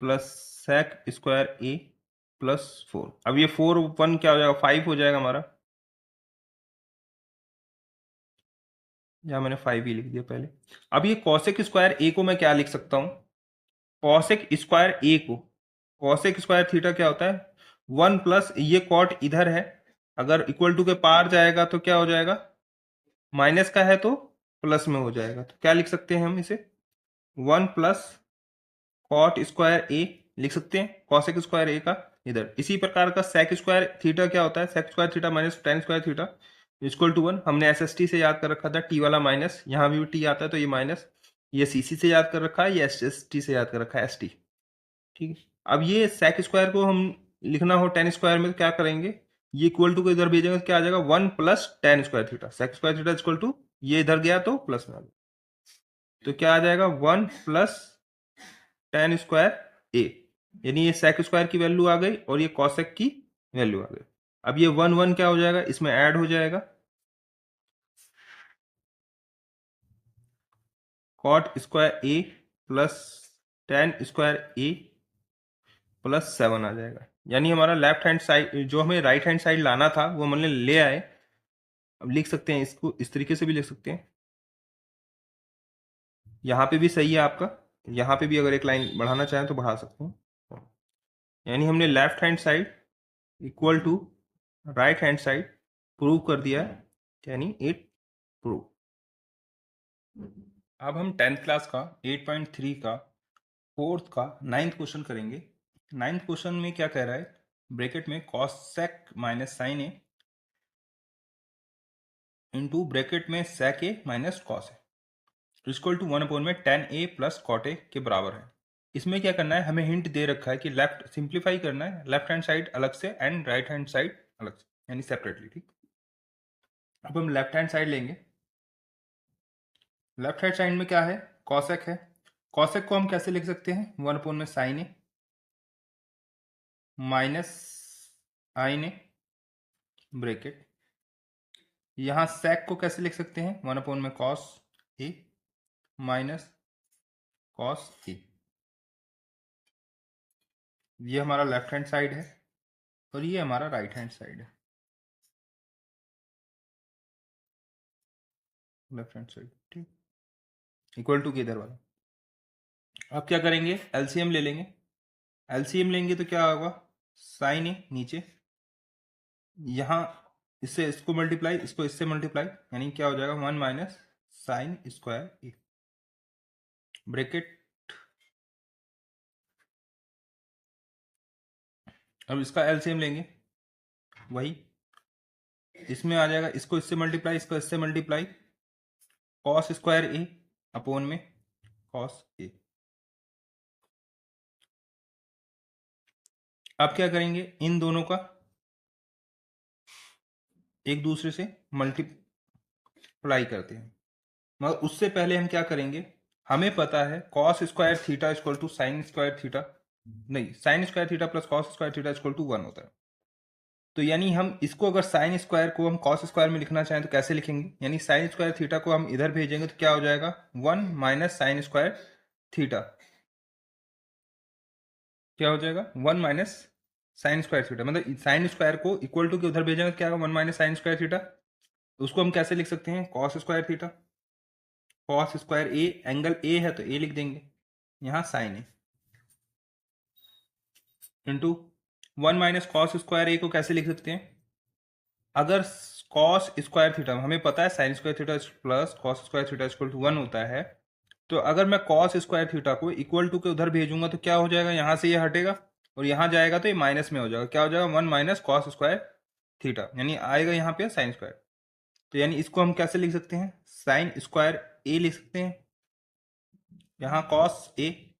प्लस सेक स्क्वायर ए प्लस 4। अब ये 4 1 क्या हो जाएगा 5 हो जाएगा हमारा, या मैंने 5 ही लिख दिया पहले। अब ये कॉसेक स्क्वायर ए को मैं क्या लिख सकता हूं, कॉसेक स्क्वायर ए को, कॉसेक स्क्वायर थीटा क्या होता है 1 प्लस ये कॉट इधर है, अगर इक्वल टू के पार जाएगा तो क्या हो जाएगा, माइनस का है तो प्लस में हो जाएगा, तो क्या लिख सकते हैं हम इसे 1 प्लस कॉट स्क्वायर ए लिख सकते हैं, कॉसेक स्क्वायर ए का इधर। इसी प्रकार का सेक स्क्वायर थीटा क्या होता है, sec square theta minus tan square theta equal to 1। हमने एसएसटी से याद कर रखा था, टी वाला माइनस, यहाँ भी टी आता है तो ये माइनस, ये सीसी से याद कर रखा है, ये एसएसटी से याद कर रखा है एसटी। ठीक है, अब ये सेक स्क्वायर को हम लिखना हो टेन स्क्वायर में तो क्या करेंगे, ये इक्वल टू को इधर भेजेंगे तो क्या आ जाएगा 1 plus tan square theta, sec square theta equal to ये इधर गया तो प्लस में आ गया, तो क्या आ जाएगा 1 प्लस टेन स्क्वायर ए, यानी ये सेक स्क्वायर की वैल्यू आ गई और ये कॉसेक की वैल्यू आ गई। अब ये 1 1 क्या हो जाएगा इसमें ऐड हो जाएगा, कॉट स्क्वायर ए प्लस टेन स्क्वायर ए प्लस 7 आ जाएगा, यानी हमारा लेफ्ट हैंड साइड जो हमें राइट हैंड साइड लाना था वो हमने ले आए। अब लिख सकते हैं इसको इस तरीके से भी लिख सकते हैं, यहाँ पे भी सही है आपका, यहाँ पे भी अगर एक लाइन बढ़ाना चाहें तो बढ़ा सकते हैं, यानी हमने left hand side equal to right hand side prove कर दिया है, यानी इट प्रूव। अब हम 10th क्लास का 8.3 का 4th का 9th क्वेश्चन करेंगे। 9th क्वेश्चन में क्या कह रहा है, ब्रैकेट में cos sec minus sine A into bracket में sec A minus cos A equal to 1 में tan A plus cot A के बराबर है। इसमें क्या करना है, हमें हिंट दे रखा है कि लेफ्ट सिंप्लीफाई करना है, लेफ्ट हैंड साइड अलग से एंड राइट हैंड साइड अलग से, यानी सेपरेटली। ठीक, अब हम लेफ्ट हैंड साइड लेंगे। लेफ्ट हैंड साइड में क्या है, कॉसेक है। कॉसेक को हम कैसे लिख सकते हैं 1 में साइन ए माइनस आइन ए ब्रैकेट, यहाँ सेक को कैसे लिख सकते हैं 1 में कॉस ए माइनस कॉस ए। ये हमारा लेफ्ट हैंड साइड है और ये हमारा राइट हैंड साइड है, लेफ्ट हैंड साइड। ठीक, इक्वल टू के इधर वाला। अब क्या करेंगे, एलसीएम ले लेंगे। एलसीएम लेंगे तो क्या होगा, साइन ए नीचे, यहाँ इससे इसको मल्टीप्लाई, इसको इससे मल्टीप्लाई, यानी क्या हो जाएगा 1 माइनस साइन स्क्वायर ए। ब्रैकेट, अब इसका एलसीएम लेंगे, वही इसमें आ जाएगा, इसको इससे मल्टीप्लाई, इसको इससे मल्टीप्लाई, कॉस स्क्वायर ए अपोन में कॉस ए। अब क्या करेंगे, इन दोनों का एक दूसरे से मल्टीप्लाई करते हैं, मगर उससे पहले हम क्या करेंगे, हमें पता है cos square theta equal to sine square theta, नहीं sine square theta plus cos square theta equal to 1 होता है। तो यानी हम इसको अगर साइन स्क्वायर को हम कॉस स्क्वायर में लिखना चाहें तो कैसे लिखेंगे, यानी साइन स्क्वायर थीटा को हम इधर भेजेंगे तो क्या हो जाएगा, 1 माइनस साइन स्क्वायर थीटा, क्या हो जाएगा 1 माइनस साइन स्क्वायर थीटा, मतलब साइन स्क्वायर को इक्वल टू के उधर भेजेंगे तो क्या होगा 1 माइनस साइन स्क्वायर थीटा। उसको हम कैसे लिख सकते हैं, cos square theta, cos square a, angle a है तो ए लिख देंगे, यहाँ sign A, into 1 minus cos square ए को कैसे लिख सकते हैं, अगर कॉस स्क्वायर थीटा, हमें पता है sine square theta plus cos square theta equal to 1 होता है, तो अगर मैं कॉस स्क्वायर थीटा को इक्वल टू के उधर भेजूंगा तो क्या हो जाएगा, यहाँ से ये हटेगा और यहाँ जाएगा तो ये माइनस में हो जाएगा, क्या हो जाएगा 1 माइनस कॉस स्क्वायर थीटा, यानी आएगा यहाँ पे साइन स्क्वायर। तो यानी इसको हम कैसे लिख सकते हैं, साइन स्क्वायर ए लिख सकते हैं, यहाँ कॉस ए,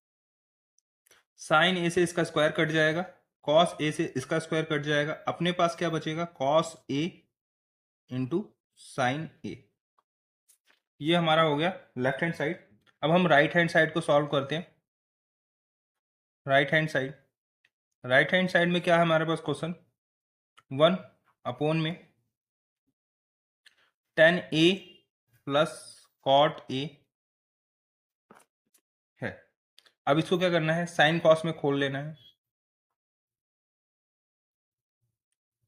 साइन ए से इसका स्क्वायर कट जाएगा, कॉस ए से इसका स्क्वायर कट जाएगा, अपने पास क्या बचेगा, cos A into sine A. ये हमारा हो गया लेफ्ट हैंड साइड। अब हम राइट हैंड साइड को सॉल्व करते हैं। Right hand side, right hand side में क्या है हमारे पास क्वेश्चन, 1 अपोन में tan A plus cot A है। अब इसको क्या करना है, साइन कॉस में खोल लेना है,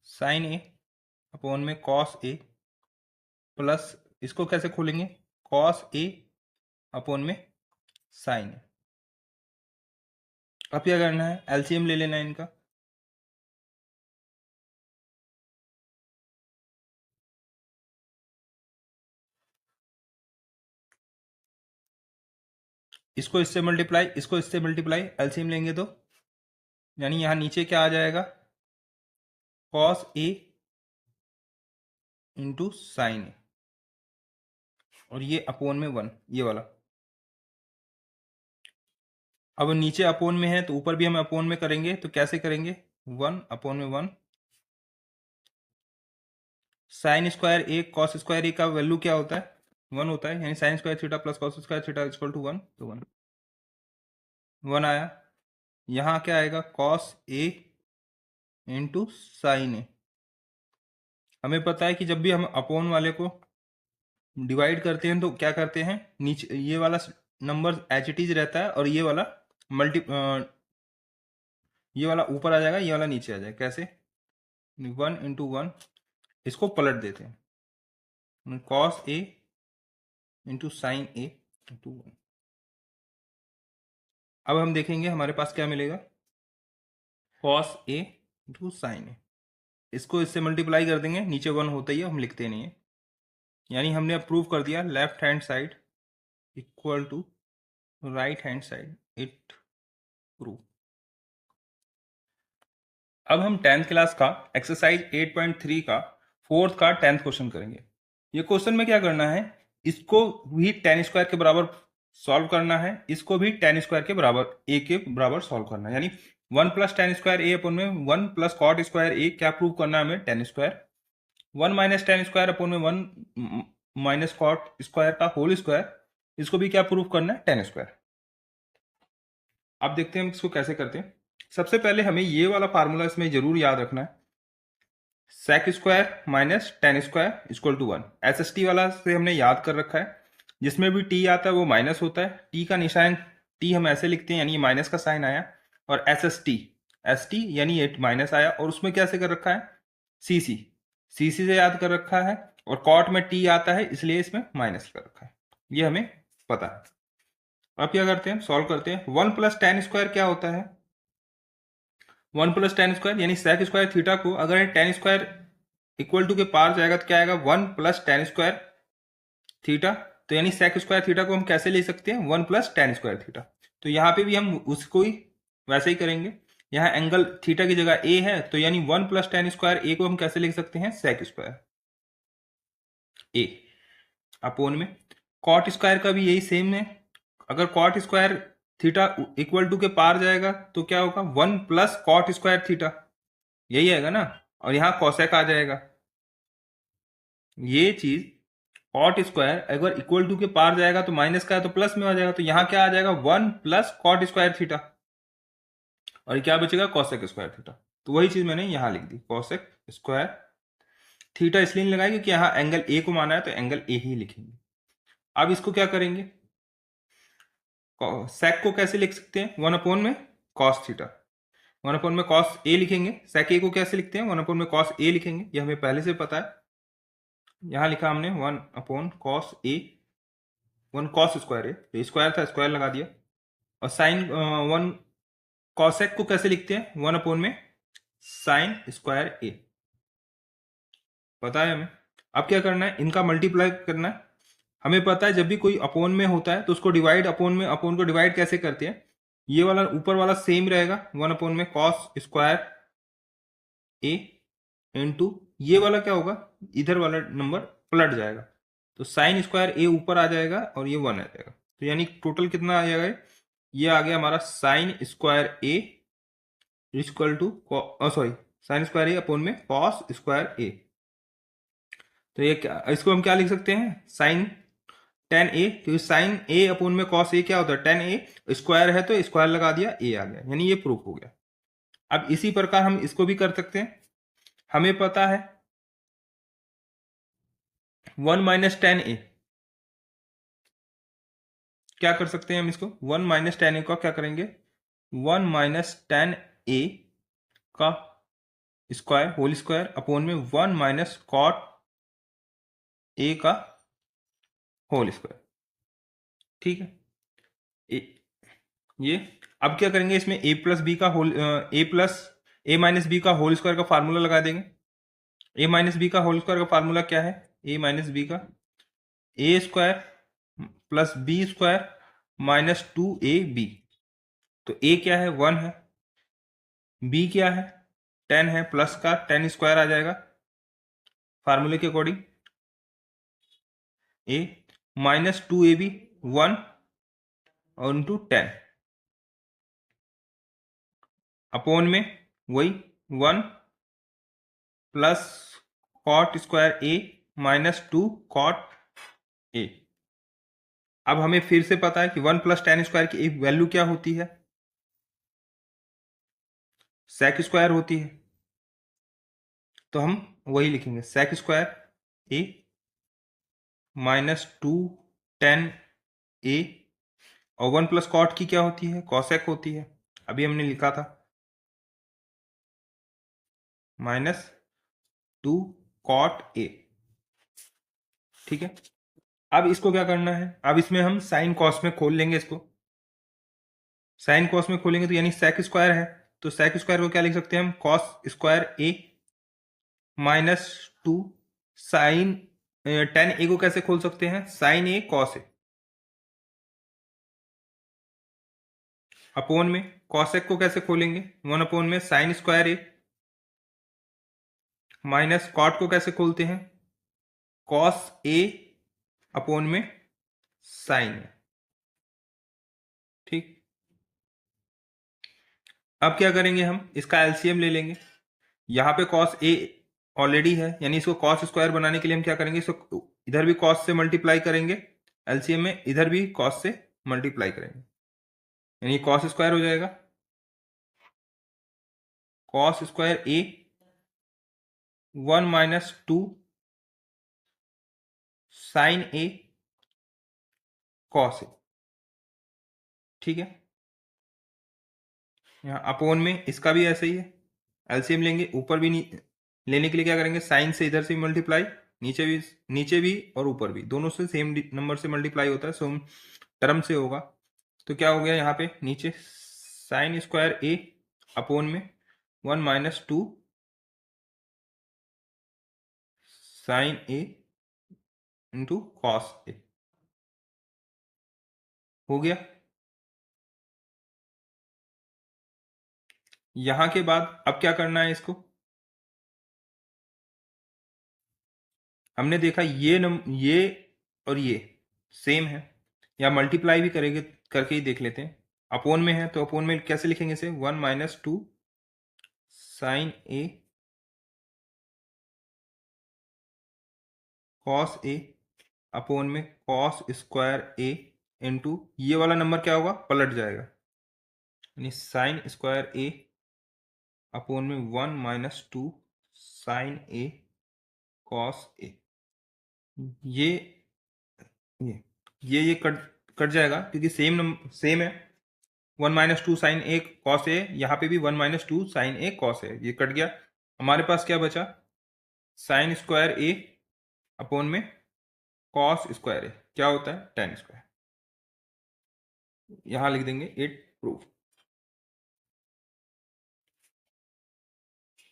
साइन ए अपोन में कॉस ए प्लस इसको कैसे खोलेंगे, कॉस ए अपोन में साइन ए। अब क्या करना है, एलसीएम ले लेना है इनका, इसको इससे मल्टीप्लाई, इसको इससे मल्टीप्लाई, एलसीएम लेंगे तो यानी यहां नीचे क्या आ जाएगा, कॉस ए इंटू साइन ए, और ये अपोन में 1, ये वाला। अब नीचे अपोन में है तो ऊपर भी हम अपोन में करेंगे, तो कैसे करेंगे, 1 अपोन में 1, sine square A cos square A का वैल्यू क्या होता है, 1 होता है, यानी sine square theta plus cos square theta equal to 1, तो 1 आया। यहाँ क्या आएगा, cos A into sine A. हमें पता है कि जब भी हम अपोन वाले को डिवाइड करते हैं तो क्या करते हैं, नीचे ये वाला नंबर एच इट इज रहता है और ये वाला ये वाला ऊपर आ जाएगा, ये वाला नीचे आ जाएगा, कैसे, 1 इंटू 1, इसको पलट देते हैं, cos A into sine A into 1। अब हम देखेंगे हमारे पास क्या मिलेगा, कॉस ए इंटू साइन ए, इसको इससे मल्टीप्लाई कर देंगे, नीचे 1 होता ही है, हम लिखते नहीं है, यानी हमने अब प्रूव कर दिया left hand side equal to right hand side, it prove. अब हम 10th क्लास का एक्सरसाइज 8.3 का 4th का 10th क्वेश्चन करेंगे। ये क्वेश्चन में क्या करना है, इसको भी tan स्क्वायर के बराबर सॉल्व करना है, इसको भी tan स्क्वायर के बराबर a के बराबर सॉल्व करना है, यानी 1 प्लस tan स्क्वायर ए अपन में 1 प्लस कॉट स्क्वायर ए, क्या प्रूव करना है हमें, tan square, 1 minus tan square upon में 1 माइनस कॉट स्क्वायर का होल स्क्वायर, इसको भी क्या प्रूव करना है, tan स्क्वायर। अब देखते हैं हम इसको कैसे करते हैं। सबसे पहले हमें ये वाला फार्मूला इसमें जरूर याद रखना है, sec square minus tan square equal to 1, SST वाला से हमने याद कर रखा है, जिसमें भी टी आता है वो माइनस होता है, टी का निशान टी हम ऐसे लिखते हैं, यानी माइनस का साइन आया, और एसएसटी एस टी यानी ये माइनस आया, और उसमें कैसे कर रखा है, सीसी, सीसी से याद कर रखा है, और कॉट में टी आता है इसलिए इसमें माइनस कर रखा है, ये हमें पता है। अब क्या करते हैं, सॉल्व करते हैं। 1 प्लस टेन स्क्वायर क्या होता है, 1 प्लस टेन स्क्वायर, यानी सेक स्क्वायर थीटा को अगर टेन स्क्वायर इक्वल टू के पार जाएगा तो क्या आएगा, 1 प्लस टेन स्क्वायर थीटा तो यानी सेक स्क्वायर थीटा को हम कैसे ले सकते हैं, 1 प्लस टेन स्क्वायर थीटा। तो यहाँ पे भी हम उसको ही वैसे ही करेंगे। यहाँ एंगल थीटा की जगह ए है, तो यानी 1 प्लस टेन स्क्वायर ए को हम कैसे लिख सकते हैं, सेक स्क्वायर ए अपोन में कॉट स्क्वायर का भी यही सेम है। अगर cot square theta equal to के पार जाएगा तो क्या होगा, 1 प्लस कॉट स्क्वायर थीटा, यही आएगा ना। और यहाँ कॉसेक आ जाएगा। ये चीज कॉट स्क्वायर अगर इक्वल टू के पार जाएगा तो माइनस का है तो प्लस में आ जाएगा, तो यहाँ क्या आ जाएगा, 1 प्लस कॉट स्क्वायर थीटा, और क्या बचेगा, कॉसेक स्क्वायर थीटा। तो वही चीज मैंने यहाँ लिख दी, कॉसेक स्क्वायर थीटा इसलिए नहीं लगाया क्योंकि यहाँ एंगल ए को माना है तो एंगल ए ही लिखेंगे। अब इसको क्या करेंगे, सेक को कैसे लिख सकते हैं, 1 अपॉन में कॉस थीटा, 1 अपॉन में कॉस ए लिखेंगे। सेक ए को कैसे लिखते हैं, 1 अपॉन में कॉस ए लिखेंगे, ये हमें पहले से पता है। यहां लिखा हमने 1 upon cos A, 1 cos square ए, तो स्क्वायर था स्क्वायर लगा दिया। और साइन 1 कॉसेक को कैसे लिखते हैं, 1 अपॉन में साइन स्क्वायर ए, पता है हमें। अब क्या करना है, इनका मल्टीप्लाई करना है। हमें पता है जब भी कोई अपोन में होता है तो उसको डिवाइड अपोन में, अपोन को डिवाइड कैसे करते हैं, ये वाला ऊपर वाला सेम रहेगा, 1 अपोन में कॉस स्क्वायर ए इंटू ये वाला क्या होगा, इधर वाला नंबर पलट जाएगा, तो साइन स्क्वायर ए ऊपर आ जाएगा और ये 1 आ जाएगा। तो यानी टोटल कितना आ जाएगा, ये आ गया हमारा sine square A equal to, sorry sine square A upon में कॉस स्क्वायर ए। तो ये क्या, इसको हम क्या लिख सकते हैं, साइन टेन ए, क्योंकि साइन ए अपोन में कॉस ए क्या होता है, टेन ए, स्क्वायर है तो स्क्वायर लगा दिया, ए आ गया, यानी ये प्रूफ हो गया। अब इसी प्रकार हम इसको भी कर सकते हैं। हमें पता है 1 माइनस टेन ए, क्या कर सकते हैं हम इसको, 1 माइनस टेन ए का क्या करेंगे, 1 माइनस टेन ए का स्क्वायर होल स्क्वायर अपोन में 1 माइनस कॉट ए का होल स्क्वायर, ठीक है। ये अब क्या करेंगे, इसमें ए प्लस बी का whole, A plus A minus B का होल स्क्वायर का फार्मूला लगा देंगे। ए माइनस बी का होल स्क्वायर का फार्मूला क्या है, ए माइनस बी का A square plus B square minus 2ab। तो ए क्या है, 1 है, बी क्या है, 10 है, प्लस का 10 स्क्वायर आ जाएगा फार्मूले के अकॉर्डिंग, ए माइनस 2ab 1 और इंटू 10 अपोन में वही 1 plus cot square A minus 2 cot A. अब हमें फिर से पता है कि 1 प्लस टेन स्क्वायर की एक वैल्यू क्या होती है, सेक स्क्वायर होती है, तो हम वही लिखेंगे, सेक स्क्वायर ए माइनस 2 टेन ए, और 1 प्लस कॉट की क्या होती है, कॉसेक होती है, अभी हमने लिखा था माइनस 2 कॉट ए, ठीक है। अब इसको क्या करना है, अब इसमें हम साइन कॉस में खोल लेंगे, इसको साइन कॉस में खोलेंगे तो यानी सेक स्क्वायर है, तो सेक स्क्वायर को क्या लिख सकते हैं हम, cos square A minus 2 sign, ten ए को कैसे खोल सकते हैं, sign A cos a, upon में कॉसेक को कैसे खोलेंगे, 1 अपोन में sign square A, minus cot को कैसे खोलते हैं, कॉस ए अपोन में साइन ए, ठीक। अब क्या करेंगे, हम इसका एलसीएम ले लेंगे। यहां पे कॉस ए ऑलरेडी है, यानी इसको कॉस स्क्वायर बनाने के लिए हम क्या करेंगे, इसको इधर भी कॉस से मल्टीप्लाई करेंगे, एलसीएम में इधर भी कॉस से मल्टीप्लाई करेंगे, यानी कॉस स्क्वायर हो जाएगा, cos square A 1 minus 2 sign A cos A, ठीक है। यहाँ अपोन में इसका भी ऐसे ही है, एलसीएम लेंगे, ऊपर भी लेने के लिए क्या करेंगे, साइन से इधर से मल्टीप्लाई, नीचे भी और ऊपर भी, दोनों से सेम नंबर से मल्टीप्लाई होता है, सो टर्म से होगा। तो क्या हो गया यहाँ पे नीचे साइन स्क्वायर ए अपोन में 1 minus 2 sign A into cos A, हो गया। यहां के बाद अब क्या करना है इसको, हमने देखा ये और ये सेम है, या मल्टीप्लाई भी करेंगे, करके ही देख लेते हैं। अपोन में है तो अपोन में कैसे लिखेंगे इसे, 1 - 2 sign A cos a upon में कॉस स्क्वायर ए इंटू ये वाला नंबर क्या होगा, पलट जाएगा, यानी साइन स्क्वायर ए अपोन में 1 - 2 साइन ए कॉस ए। ये ये कट कट जाएगा क्योंकि सेम है। 1 - 2 साइन ए कॉस ए, यहाँ पे भी 1 - 2 साइन ए कॉस ए, ये कट गया। हमारे पास क्या बचा, साइन स्क्वायर ए अपोन में कॉस स्क्वायर ए, क्या होता है, टेन स्क्वायर। यहां लिख देंगे इट प्रूव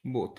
बोथ।